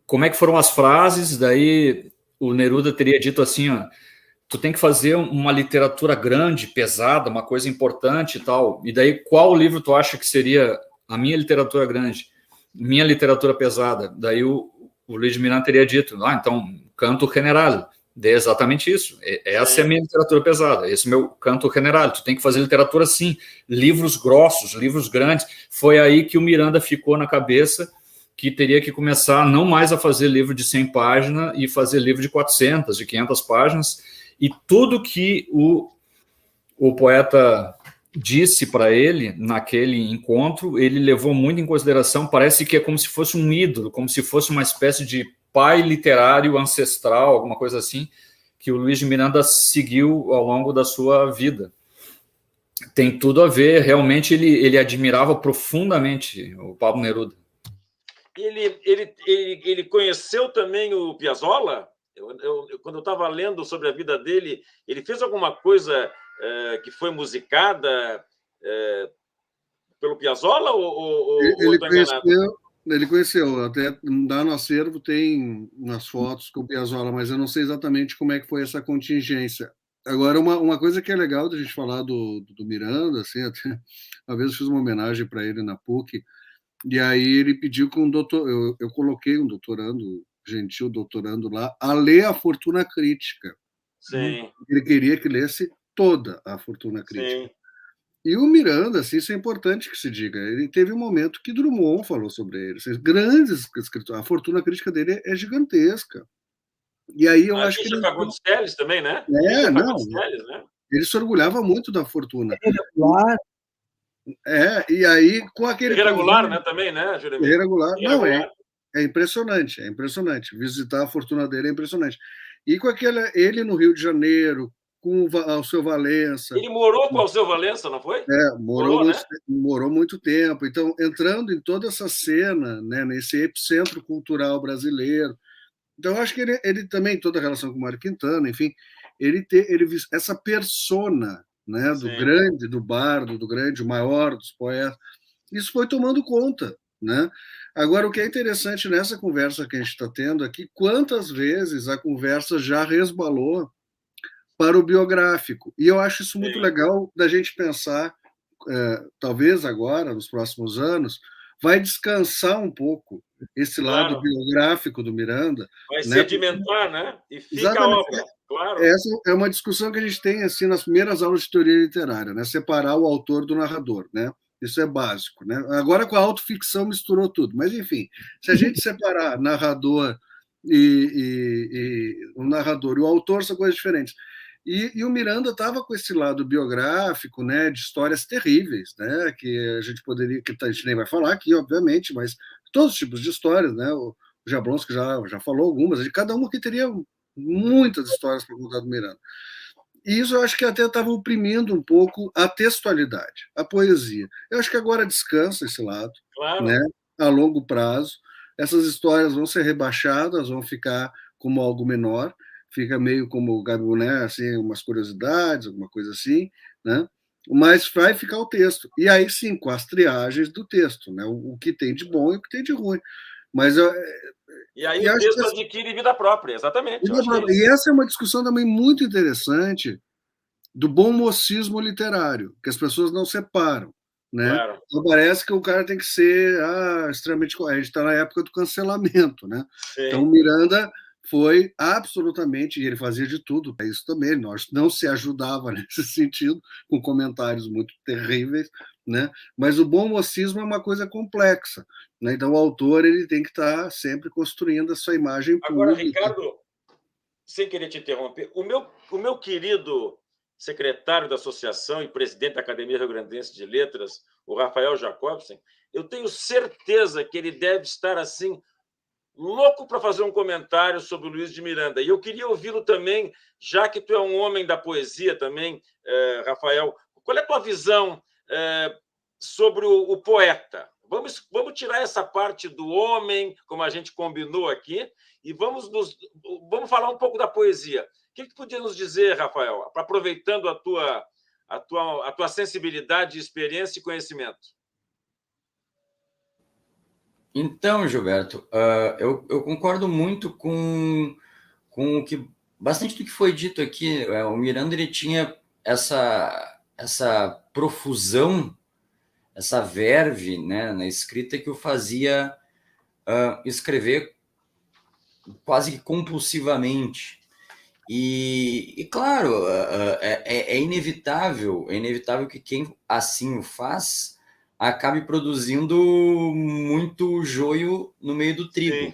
como é que foram as frases. Daí o Neruda teria dito assim, ó, tu tem que fazer uma literatura grande, pesada, uma coisa importante e tal. E daí, qual livro tu acha que seria a minha literatura grande? Minha literatura pesada? Daí o Luiz Miranda teria dito, então, Canto General. É exatamente isso. Essa é a minha literatura pesada, esse é o meu Canto General. Tu tem que fazer literatura assim, livros grossos, livros grandes. Foi aí que o Miranda ficou na cabeça que teria que começar não mais a fazer livro de 100 páginas e fazer livro de 400, de 500 páginas. E tudo que o poeta disse para ele naquele encontro, ele levou muito em consideração. Parece que é como se fosse um ídolo, como se fosse uma espécie de pai literário ancestral, alguma coisa assim, que o Luiz de Miranda seguiu ao longo da sua vida. Tem tudo a ver, realmente ele admirava profundamente o Pablo Neruda. Ele conheceu também o Piazzolla? Quando eu estava lendo sobre a vida dele, ele fez alguma coisa que foi musicada pelo Piazzolla ou ele conheceu, até lá no acervo tem umas fotos com o Piazzolla, mas eu não sei exatamente como é que foi essa contingência. Agora, uma coisa que é legal da gente falar do Miranda, assim, até uma vez eu fiz uma homenagem para ele na PUC, e aí ele pediu que eu coloquei um doutorando, gentil doutorando lá, a ler a Fortuna Crítica. Sim. Ele queria que lesse toda a Fortuna Crítica. Sim. E o Miranda, assim, isso é importante que se diga, ele teve um momento que Drummond falou sobre ele, grandes escritores, a Fortuna Crítica dele é gigantesca. E aí eu acho que ele... Fagundes Telles também, né? Não. Telles, né? Ele se orgulhava muito da Fortuna. E aí com aquele... Ferreira Goulart, né, também, né, Juremir? Ferreira Goulart, não, é impressionante, é impressionante. Visitar a Fortuna dele é impressionante. E com ele no Rio de Janeiro, com o Alceu Valença. Ele morou com o Alceu Valença, não foi? Morou muito tempo. Então, entrando em toda essa cena, né, nesse epicentro cultural brasileiro. Então, eu acho que ele também, toda a relação com o Mário Quintana, enfim, ele essa persona, né, do grande, do bardo, do grande, o maior dos poetas, isso foi tomando conta, né? Agora, o que é interessante nessa conversa que a gente está tendo aqui, quantas vezes a conversa já resbalou para o biográfico. E eu acho isso muito legal da gente pensar, talvez agora, nos próximos anos, vai descansar um pouco esse lado biográfico do Miranda. Vai sedimentar, né? E fica a obra, claro. Essa é uma discussão que a gente tem assim, nas primeiras aulas de teoria literária, né? Separar o autor do narrador, né? Isso é básico, né? Agora com a autoficção misturou tudo, mas enfim, se a gente separar narrador e o narrador e o autor, são coisas diferentes. E o Miranda estava com esse lado biográfico, né, de histórias terríveis, né, que a gente poderia, que a gente nem vai falar aqui, obviamente, mas todos os tipos de histórias, né, o Jablonski já falou algumas, de cada uma que teria muitas histórias para contar do Miranda. E isso eu acho que até estava oprimindo um pouco a textualidade, a poesia. Eu acho que agora descansa esse lado, né, a longo prazo. Essas histórias vão ser rebaixadas, vão ficar como algo menor, fica meio como o Gabiné, assim, umas curiosidades, alguma coisa assim, né? Mas vai ficar o texto. E aí sim, com as triagens do texto, né? O que tem de bom e o que tem de ruim. Mas e aí o texto adquire vida própria, exatamente. E essa é uma discussão também muito interessante do bom mocismo literário, que as pessoas não separam. Né? Claro. Então parece que o cara tem que ser extremamente correto. A gente está na época do cancelamento. Né? Então o Miranda foi absolutamente, e ele fazia de tudo para isso também, nós não se ajudava nesse sentido, com comentários muito terríveis, né? Mas o bom mocismo é uma coisa complexa, né? Então o autor ele tem que estar sempre construindo a sua imagem pública. Agora, Ricardo, sem querer te interromper, o meu querido secretário da associação e presidente da Academia Rio-Grandense de Letras, o Rafael Jacobsen, eu tenho certeza que ele deve estar assim louco para fazer um comentário sobre o Luiz de Miranda. E eu queria ouvi-lo também, já que tu é um homem da poesia também, Rafael. Qual é a tua visão sobre o poeta? Vamos tirar essa parte do homem, como a gente combinou aqui, e vamos falar um pouco da poesia. O que tu podia nos dizer, Rafael, aproveitando a tua sensibilidade, experiência e conhecimento? Então, Gilberto, eu concordo muito com o que bastante do que foi dito aqui. O Miranda ele tinha essa profusão, essa verve, né, na escrita que o fazia escrever quase que compulsivamente. E claro, é inevitável que quem assim o faz acabe produzindo muito joio no meio do trigo. Sim,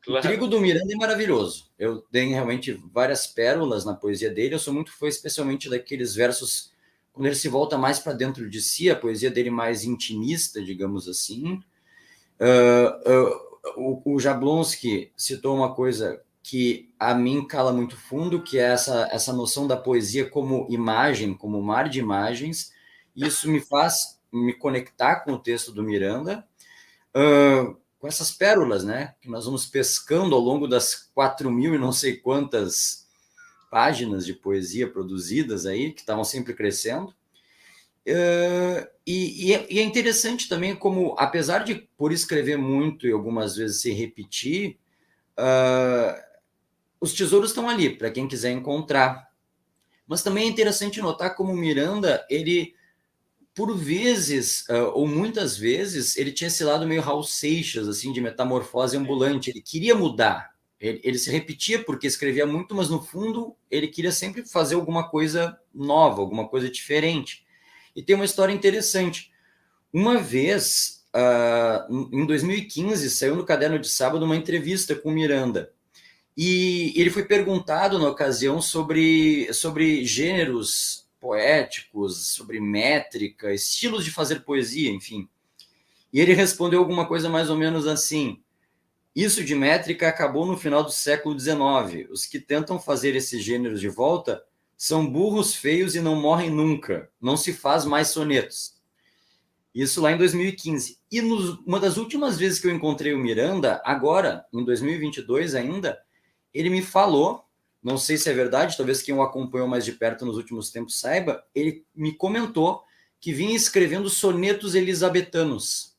claro. O trigo do Miranda é maravilhoso. Eu tenho realmente várias pérolas na poesia dele. Eu sou muito fã, especialmente daqueles versos quando ele se volta mais para dentro de si, a poesia dele mais intimista, digamos assim. O Jablonski citou uma coisa que a mim cala muito fundo, que é essa noção da poesia como imagem, como mar de imagens. Isso me faz me conectar com o texto do Miranda, com essas pérolas, né, que nós vamos pescando ao longo das 4.000 e não sei quantas páginas de poesia produzidas aí, que estavam sempre crescendo. E é interessante também como, apesar de por escrever muito e algumas vezes se repetir, os tesouros estão ali para quem quiser encontrar. Mas também é interessante notar como o Miranda, ele, por vezes, ou muitas vezes, ele tinha esse lado meio Raul Seixas, assim, de metamorfose ambulante. Ele queria mudar. Ele se repetia porque escrevia muito, mas no fundo ele queria sempre fazer alguma coisa nova, alguma coisa diferente. E tem uma história interessante. Uma vez, em 2015, saiu no Caderno de Sábado uma entrevista com o Miranda. E ele foi perguntado na ocasião sobre gêneros poéticos, sobre métrica, estilos de fazer poesia, enfim. E ele respondeu alguma coisa mais ou menos assim: isso de métrica acabou no final do século XIX. Os que tentam fazer esses gêneros de volta são burros feios e não morrem nunca. Não se faz mais sonetos. Isso lá em 2015. E uma das últimas vezes que eu encontrei o Miranda, agora, em 2022 ainda, ele me falou, não sei se é verdade, talvez quem o acompanhou mais de perto nos últimos tempos saiba, ele me comentou que vinha escrevendo sonetos elisabetanos.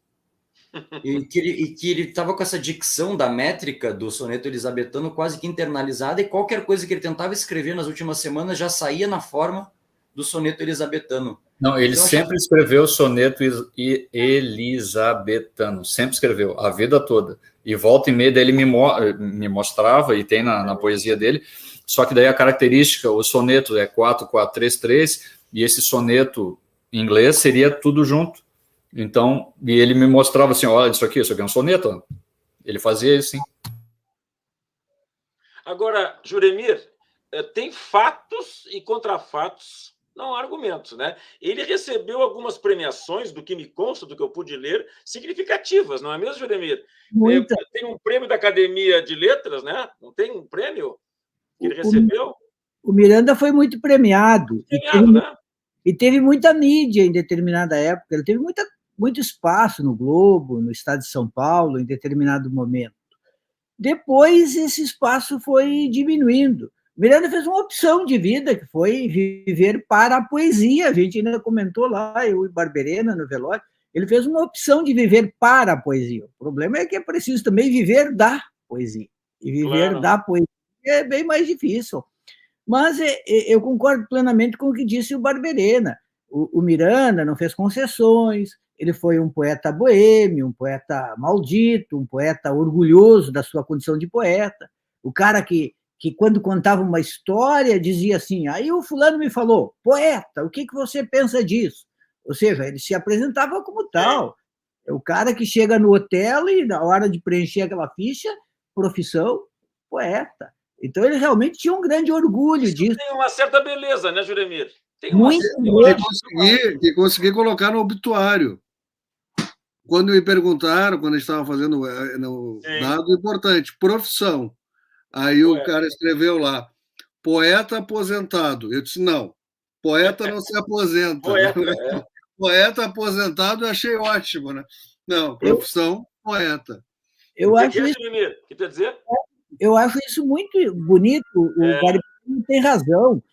E que ele estava com essa dicção da métrica do soneto elisabetano quase que internalizada, e qualquer coisa que ele tentava escrever nas últimas semanas já saía na forma do soneto elisabetano. Não, ele então, sempre escreveu soneto elisabetano, sempre escreveu, a vida toda. E volta e meia ele me mostrava, e tem na poesia dele, só que daí a característica, o soneto é 4-4-3-3, e esse soneto em inglês seria tudo junto. Então, e ele me mostrava assim, olha, isso aqui é um soneto. Ele fazia isso, sim. Agora, Juremir, tem fatos e contrafatos, não argumentos, né? Ele recebeu algumas premiações, do que me consta, do que eu pude ler, significativas, não é mesmo, Juremir? Tem um prêmio da Academia de Letras, né? Não tem um prêmio que ele recebeu? O Miranda foi muito premiado. E teve muita mídia em determinada época. Ele teve muito espaço no Globo, no estado de São Paulo, em determinado momento. Depois, esse espaço foi diminuindo. Miranda fez uma opção de vida, que foi viver para a poesia. A gente ainda comentou lá, eu e Barberena, no velório, ele fez uma opção de viver para a poesia. O problema é que é preciso também viver da poesia. E viver da poesia é bem mais difícil. Mas eu concordo plenamente com o que disse o Barberena. O Miranda não fez concessões, ele foi um poeta boêmio, um poeta maldito, um poeta orgulhoso da sua condição de poeta. O cara que quando contava uma história, dizia assim, aí o fulano me falou, poeta, o que você pensa disso? Ou seja, ele se apresentava como tal. É o cara que chega no hotel e, na hora de preencher aquela ficha, profissão, poeta. Então, ele realmente tinha um grande orgulho disso. Tem uma certa beleza, né, Juremir? Tem muito que consegui colocar no obituário. Quando me perguntaram, quando a gente estava fazendo no dado importante, profissão. Aí o cara escreveu lá, poeta aposentado. Eu disse, não, poeta não se aposenta. Poeta aposentado eu achei ótimo, né? Não, profissão, poeta. Eu acho isso... O que quer dizer? Eu acho isso muito bonito. O Barberena tem razão.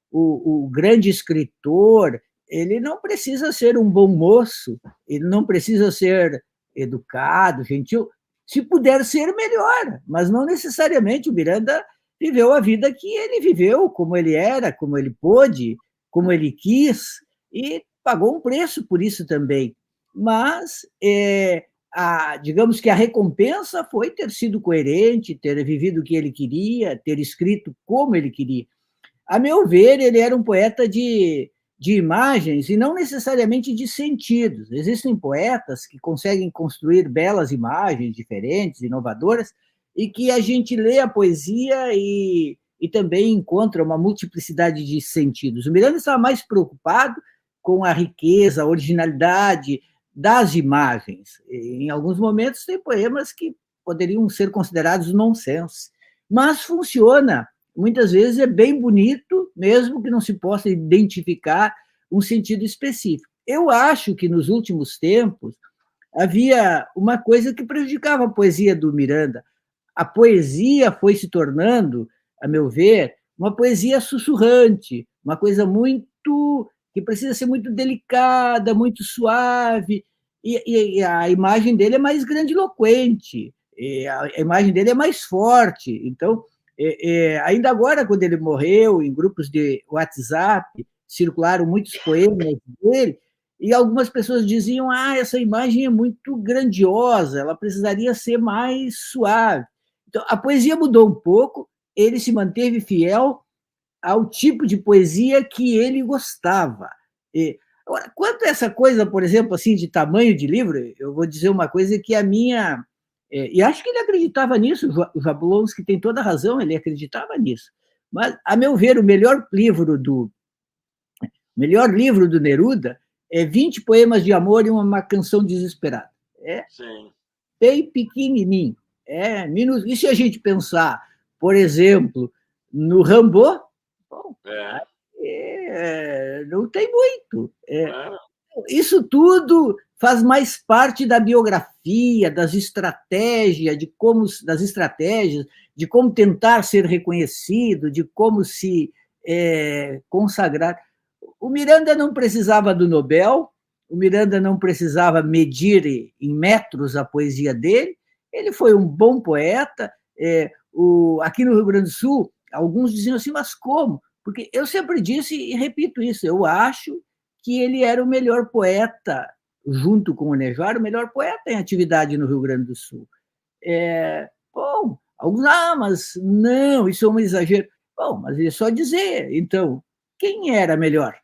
O grande escritor, ele não precisa ser um bom moço, ele não precisa ser educado, gentil. Se puder ser, melhor, mas não necessariamente. O Miranda viveu a vida que ele viveu, como ele era, como ele pôde, como ele quis, e pagou um preço por isso também. Mas, digamos que a recompensa foi ter sido coerente, ter vivido o que ele queria, ter escrito como ele queria. A meu ver, ele era um poeta de imagens e não necessariamente de sentidos. Existem poetas que conseguem construir belas imagens diferentes, inovadoras, e que a gente lê a poesia e também encontra uma multiplicidade de sentidos. O Miranda estava mais preocupado com a riqueza, a originalidade das imagens. Em alguns momentos, tem poemas que poderiam ser considerados nonsense, mas funciona. Muitas vezes é bem bonito, mesmo que não se possa identificar um sentido específico. Eu acho que, nos últimos tempos, havia uma coisa que prejudicava a poesia do Miranda. A poesia foi se tornando, a meu ver, uma poesia sussurrante, uma coisa que precisa ser muito delicada, muito suave, e a imagem dele é mais grandiloquente, a imagem dele é mais forte. Então, ainda agora, quando ele morreu, em grupos de WhatsApp, circularam muitos poemas dele, e algumas pessoas diziam, essa imagem é muito grandiosa, ela precisaria ser mais suave. Então, a poesia mudou um pouco, ele se manteve fiel ao tipo de poesia que ele gostava. Agora, quanto a essa coisa, por exemplo, assim, de tamanho de livro, eu vou dizer uma coisa que a minha... e acho que ele acreditava nisso, o Jablonski tem toda a razão, ele acreditava nisso. Mas, a meu ver, o melhor livro do Neruda é 20 poemas de amor e uma canção desesperada. Bem pequenininho. E se a gente pensar, por exemplo, no Rimbaud, não tem muito. Isso tudo faz mais parte da biografia, das estratégias, de como tentar ser reconhecido, de como se consagrar. O Miranda não precisava do Nobel, o Miranda não precisava medir em metros a poesia dele, ele foi um bom poeta. Aqui no Rio Grande do Sul, alguns diziam assim, mas como? Porque eu sempre disse, e repito isso, eu acho que ele era o melhor poeta, junto com o Nejar, o melhor poeta em atividade no Rio Grande do Sul. Alguns, mas não, isso é um exagero. Bom, mas é só dizer, então, quem era melhor?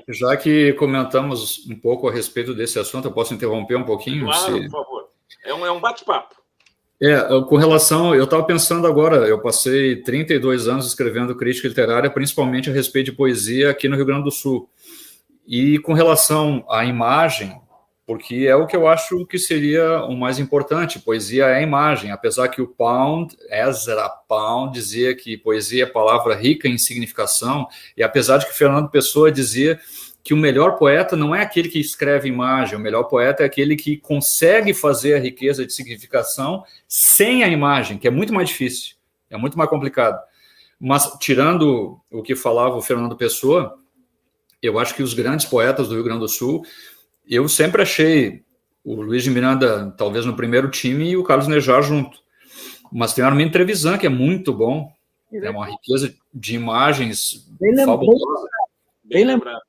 Já que comentamos um pouco a respeito desse assunto, eu posso interromper um pouquinho? Claro, por favor. É um bate-papo. Com relação, eu estava pensando agora, eu passei 32 anos escrevendo crítica literária, principalmente a respeito de poesia aqui no Rio Grande do Sul. E com relação à imagem, porque é o que eu acho que seria o mais importante, poesia é a imagem, apesar que o Ezra Pound, dizia que poesia é palavra rica em significação, e apesar de que Fernando Pessoa dizia que o melhor poeta não é aquele que escreve imagem, o melhor poeta é aquele que consegue fazer a riqueza de significação sem a imagem, que é muito mais difícil, é muito mais complicado. Mas, tirando o que falava o Fernando Pessoa, eu acho que os grandes poetas do Rio Grande do Sul, eu sempre achei o Luiz de Miranda talvez no primeiro time e o Carlos Nejar junto. Mas tem o Armindo Trevisan, que é muito bom, é uma riqueza de imagens fabulosa. Bem lembrado.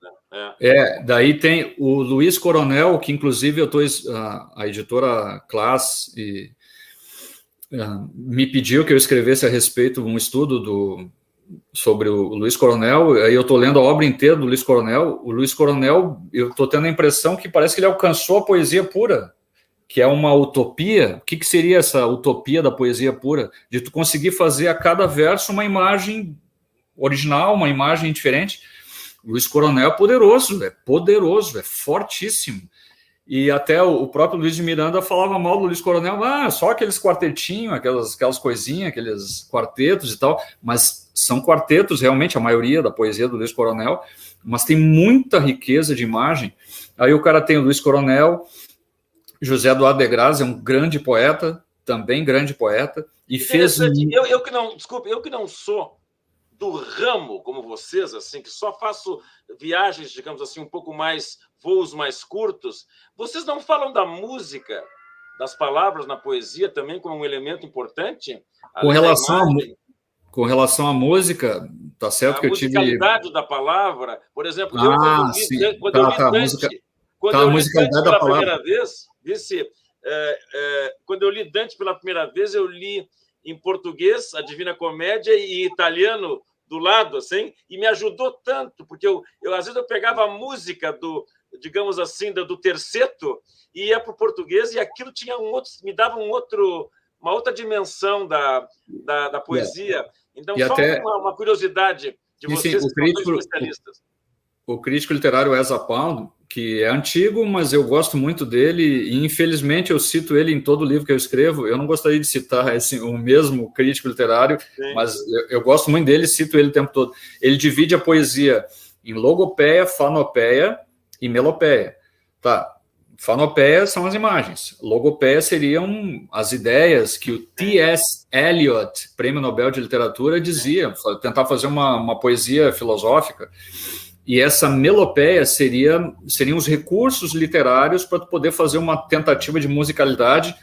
Daí tem o Luiz Coronel, que inclusive eu estou, a editora Class me pediu que eu escrevesse a respeito um estudo sobre o Luiz Coronel, aí eu estou lendo a obra inteira do Luiz Coronel. O Luiz Coronel, eu estou tendo a impressão que parece que ele alcançou a poesia pura, que é uma utopia. O que seria essa utopia da poesia pura? De tu conseguir fazer a cada verso uma imagem original, uma imagem diferente. O Luiz Coronel é poderoso, é fortíssimo. E até o próprio Luiz de Miranda falava mal do Luiz Coronel, só aqueles quartetinhos, aquelas coisinhas, aqueles quartetos e tal, mas são quartetos realmente, a maioria da poesia do Luiz Coronel, mas tem muita riqueza de imagem. Aí o cara tem o Luiz Coronel, José Eduardo de Graça é um grande poeta, também grande poeta, e fez... Eu que não sou do ramo como vocês, assim, que só faço viagens, digamos assim, um pouco mais, voos mais curtos, vocês não falam da música, das palavras na poesia também como um elemento importante? Com relação à música, tá certo que eu tive... A musicalidade da palavra, por exemplo, quando eu li Dante pela primeira vez, quando eu li Dante pela primeira vez, eu li em português a Divina Comédia e em italiano do lado, assim, e me ajudou tanto, porque eu às vezes eu pegava a música digamos assim, do terceto e ia para o português, e aquilo tinha me dava uma outra dimensão da poesia. Então, e só até... uma curiosidade de vocês, que são especialistas. O crítico literário Ezra Pound, que é antigo, mas eu gosto muito dele, e infelizmente eu cito ele em todo livro que eu escrevo. Eu não gostaria de citar o mesmo crítico literário, sim, mas eu gosto muito dele e cito ele o tempo todo. Ele divide a poesia em logopeia, fanopeia e melopeia. Tá, fanopeia são as imagens, logopeia seriam as ideias que o T.S. Eliot, Prêmio Nobel de Literatura, dizia, tentar fazer uma poesia filosófica. E essa melopeia seriam os recursos literários para poder fazer uma tentativa de musicalidade.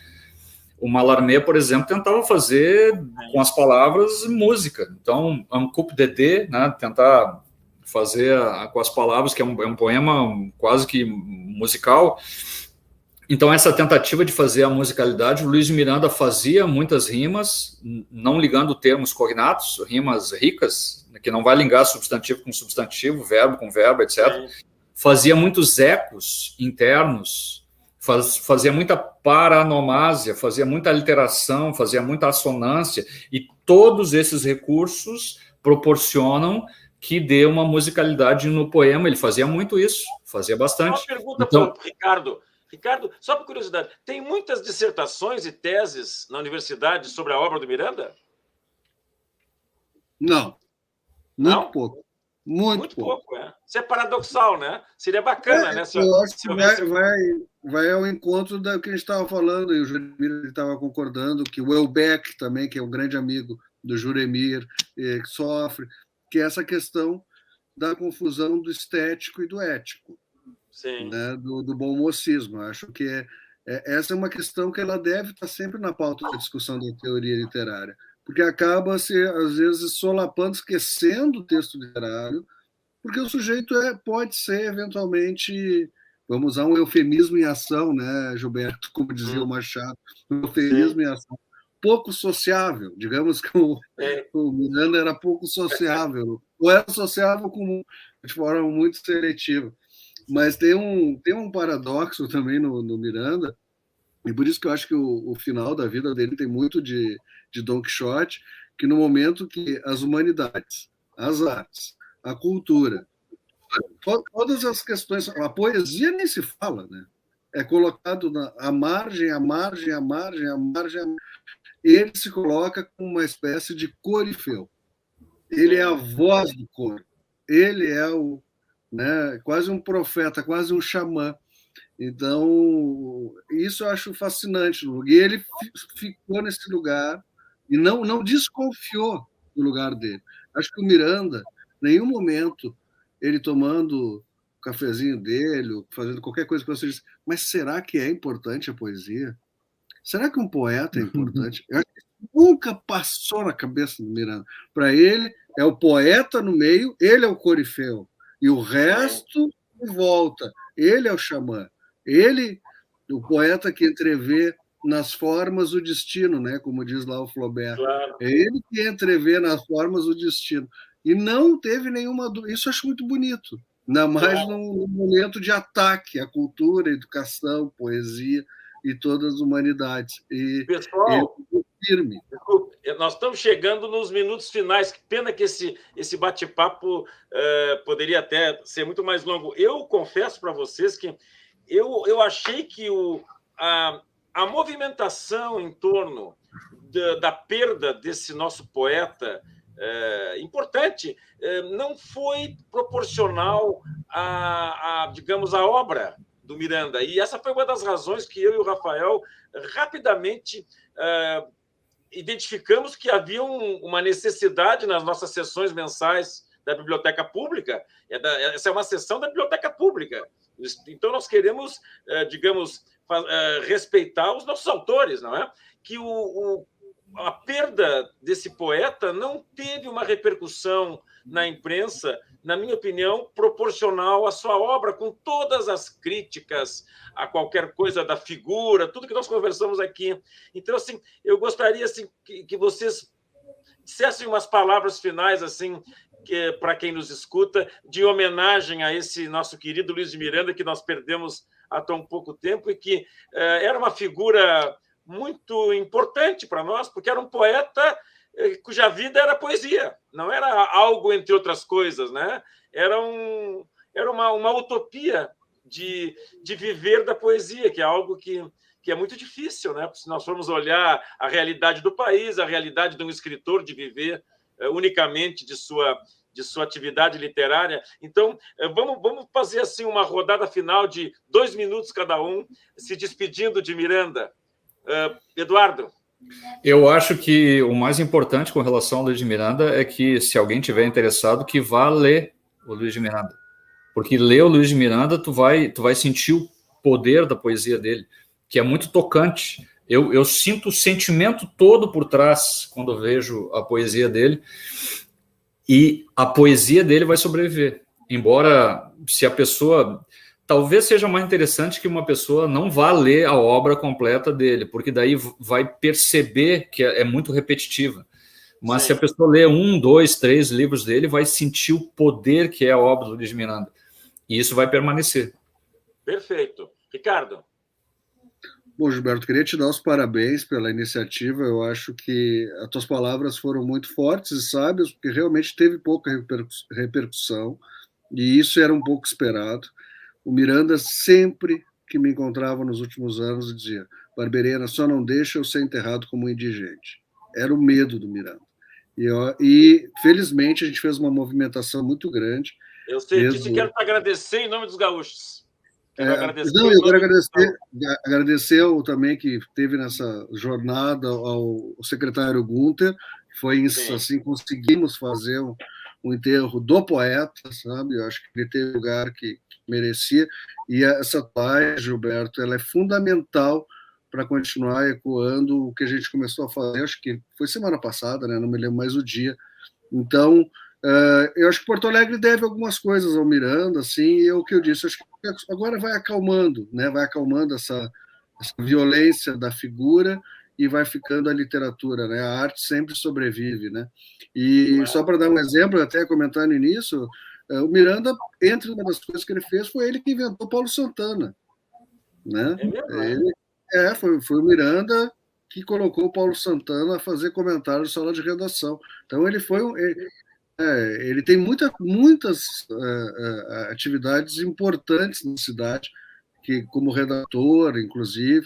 O Mallarmé, por exemplo, tentava fazer com as palavras música. Então, un coup de dé, né, tentar fazer com as palavras, que é um poema quase que musical. Então, essa tentativa de fazer a musicalidade, o Luiz de Miranda fazia muitas rimas, não ligando termos cognatos, rimas ricas, que não vai ligar substantivo com substantivo, verbo com verbo, etc. Fazia muitos ecos internos, fazia muita paranomásia, fazia muita aliteração, fazia muita assonância, e todos esses recursos proporcionam que dê uma musicalidade no poema. Ele fazia muito isso, fazia bastante. Uma pergunta para o Ricardo. Ricardo, só por curiosidade, tem muitas dissertações e teses na universidade sobre a obra do Miranda? Não. Muito pouco. Muito pouco. Isso é paradoxal, né? Seria bacana, né? Eu acho que vai ao encontro do que a gente estava falando, e o Juremir estava concordando, que o Welbeck também, que é um grande amigo do Juremir, que sofre, que é essa questão da confusão do estético e do ético. Sim. Né, do bom mocismo. Acho que essa é uma questão que ela deve estar sempre na pauta da discussão da teoria literária, porque acaba às vezes solapando, esquecendo o texto literário, porque o sujeito pode ser eventualmente, vamos usar um eufemismo em ação, né, Gilberto, como dizia o Machado, um eufemismo em ação, pouco sociável, digamos que o Miranda era pouco sociável, ou era sociável de forma muito seletiva. Mas tem um paradoxo também no Miranda, e por isso que eu acho que o final da vida dele tem muito de Don Quixote, que no momento que as humanidades, as artes, a cultura, todas as questões, a poesia nem se fala, né? É colocado à margem, ele se coloca como uma espécie de corifeu. Ele é a voz do coro, ele é né, quase um profeta, quase um xamã. Então, isso eu acho fascinante. E ele ficou nesse lugar e não desconfiou do lugar dele. Acho que o Miranda, em nenhum momento, ele tomando o cafezinho dele, fazendo qualquer coisa que você diz, mas será que é importante a poesia? Será que um poeta é importante? Eu acho que nunca passou na cabeça do Miranda. Para ele, é o poeta no meio, ele é o corifeu. E o resto em volta. Ele é o xamã. Ele, o poeta que entrevê nas formas o destino, né? Como diz lá o Flaubert. Claro. É ele que entrevê nas formas o destino. E não teve nenhuma dúvida. Isso eu acho muito bonito. Ainda mais num momento de ataque à cultura, à educação, poesia e todas as humanidades. E pessoal, firme. Nós estamos chegando nos minutos finais. Que pena que esse bate-papo poderia até ser muito mais longo. Eu confesso para vocês que eu achei que a movimentação em torno da perda desse nosso poeta importante não foi proporcional digamos, à obra do Miranda. E essa foi uma das razões que eu e o Rafael rapidamente identificamos que havia uma necessidade nas nossas sessões mensais da Biblioteca Pública. Essa é uma sessão da Biblioteca Pública. Então, nós queremos, digamos, respeitar os nossos autores, não é? Que a perda desse poeta não teve uma repercussão na imprensa, na minha opinião, proporcional à sua obra, com todas as críticas a qualquer coisa da figura, tudo que nós conversamos aqui. Então, assim, eu gostaria assim, que vocês dissessem umas palavras finais, assim, para quem nos escuta, de homenagem a esse nosso querido Luiz de Miranda, que nós perdemos há tão pouco tempo e que era uma figura muito importante para nós, porque era um poeta cuja vida era poesia, não era algo entre outras coisas, né? Era uma utopia de viver da poesia, que é algo que é muito difícil, né? Se nós formos olhar a realidade do país, a realidade de um escritor de viver unicamente de sua atividade literária. Então, vamos fazer assim uma rodada final de 2 minutos cada um, se despedindo de Miranda. Eduardo? Eu acho que o mais importante com relação ao Luiz de Miranda é que, se alguém tiver interessado, que vá ler o Luiz de Miranda. Porque ler o Luiz de Miranda, tu vai sentir o poder da poesia dele, que é muito tocante. Eu sinto o sentimento todo por trás quando eu vejo a poesia dele, e a poesia dele vai sobreviver. Embora, se a pessoa... Talvez seja mais interessante que uma pessoa não vá ler a obra completa dele, porque daí vai perceber que é muito repetitiva. Mas se a pessoa ler 1, 2, 3 livros dele, vai sentir o poder que é a obra do Luiz de Miranda. E isso vai permanecer. Perfeito. Ricardo? Bom, Gilberto, queria te dar os parabéns pela iniciativa. Eu acho que as tuas palavras foram muito fortes e sábias, porque realmente teve pouca repercussão, e isso era um pouco esperado. O Miranda sempre que me encontrava nos últimos anos dizia: Barberena, só não deixa eu ser enterrado como um indigente. Era o medo do Miranda. E felizmente a gente fez uma movimentação muito grande. Eu sei disso e quero te agradecer em nome dos gaúchos. Eu quero agradecer também que teve nessa jornada ao secretário Gunther. Foi assim, conseguimos fazer um enterro do poeta, sabe? Eu acho que ele teve o lugar que merecia. E essa página, Gilberto, ela é fundamental para continuar ecoando o que a gente começou a fazer. Acho que foi semana passada, né? Não me lembro mais o dia. Então, eu acho que Porto Alegre deve algumas coisas ao Miranda, assim, e é o que eu disse. Acho que agora vai acalmando, né? Vai acalmando essa violência da figura e vai ficando a literatura, né? A arte sempre sobrevive, né? E só para dar um exemplo, até comentar no início, o Miranda, entre uma das coisas que ele fez, foi ele que inventou Paulo Santana, né? Foi o Miranda que colocou o Paulo Santana a fazer comentários de sala de redação. Então ele tem muitas atividades importantes na cidade, que como redator, inclusive.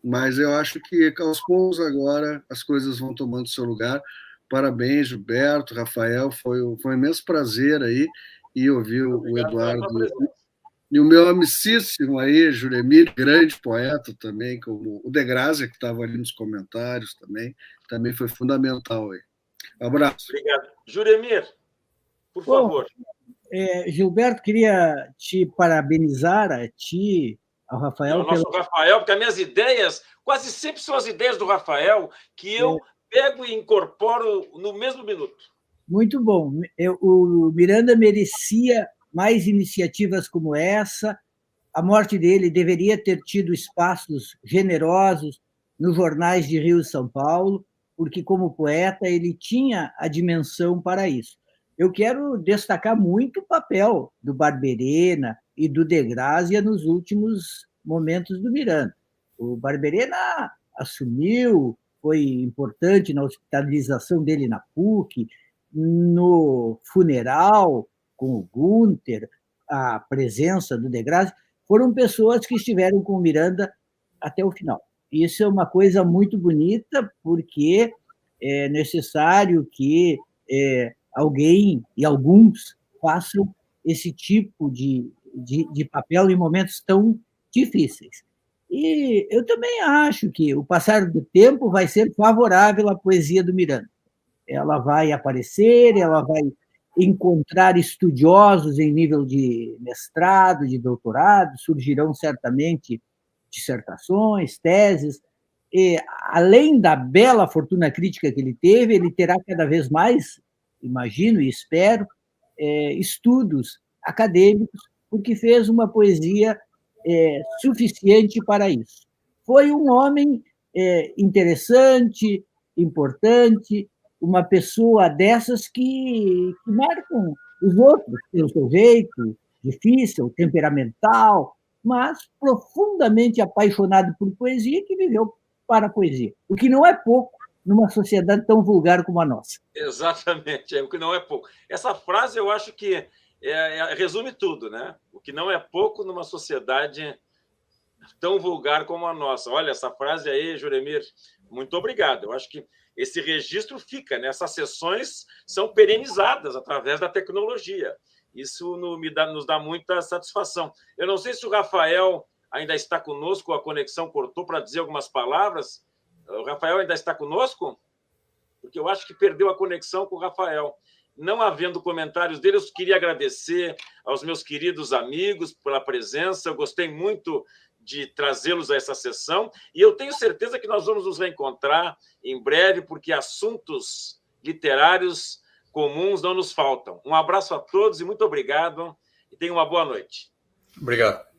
Mas eu acho que aos poucos agora as coisas vão tomando seu lugar. Parabéns, Gilberto, Rafael, foi um imenso prazer aí e ouvir o Eduardo e o meu amicíssimo aí, Juremir, grande poeta também, como o De Grazia, que estava ali nos comentários também foi fundamental aí. Um abraço. Obrigado. Juremir, por favor. Gilberto, queria te parabenizar, a ti, ao Rafael. O nosso Rafael, porque as minhas ideias quase sempre são as ideias do Rafael, que eu pego e incorporo no mesmo minuto. Muito bom. O Miranda merecia mais iniciativas como essa. A morte dele deveria ter tido espaços generosos nos jornais de Rio e São Paulo, porque, como poeta, ele tinha a dimensão para isso. Eu quero destacar muito o papel do Barberena e do de Grazia nos últimos momentos do Miranda. O Barberena assumiu, foi importante na hospitalização dele na PUC, no funeral com o Gunther, a presença do de Grazia, foram pessoas que estiveram com o Miranda até o final. Isso é uma coisa muito bonita, porque é necessário que alguém e alguns façam esse tipo de papel em momentos tão difíceis. E eu também acho que o passar do tempo vai ser favorável à poesia do Miranda. Ela vai aparecer, ela vai encontrar estudiosos em nível de mestrado, de doutorado, surgirão certamente dissertações, teses, e, além da bela fortuna crítica que ele teve, ele terá cada vez mais, imagino e espero, estudos acadêmicos, porque fez uma poesia suficiente para isso. Foi um homem interessante, importante, uma pessoa dessas que marcam os outros pelo seu jeito difícil, temperamental, mas profundamente apaixonado por poesia, que viveu para a poesia, o que não é pouco numa sociedade tão vulgar como a nossa. Exatamente, o que não é pouco. Essa frase eu acho que resume tudo, né? O que não é pouco numa sociedade tão vulgar como a nossa. Olha, essa frase aí, Juremir, muito obrigado. Eu acho que esse registro fica, né? Essas sessões são perenizadas através da tecnologia. Isso nos dá muita satisfação. Eu não sei se o Rafael ainda está conosco, a conexão cortou para dizer algumas palavras. O Rafael ainda está conosco? Porque eu acho que perdeu a conexão com o Rafael. Não havendo comentários dele, eu queria agradecer aos meus queridos amigos pela presença. Eu gostei muito de trazê-los a essa sessão e eu tenho certeza que nós vamos nos reencontrar em breve, porque assuntos literários comuns não nos faltam. Um abraço a todos e muito obrigado e tenham uma boa noite. Obrigado.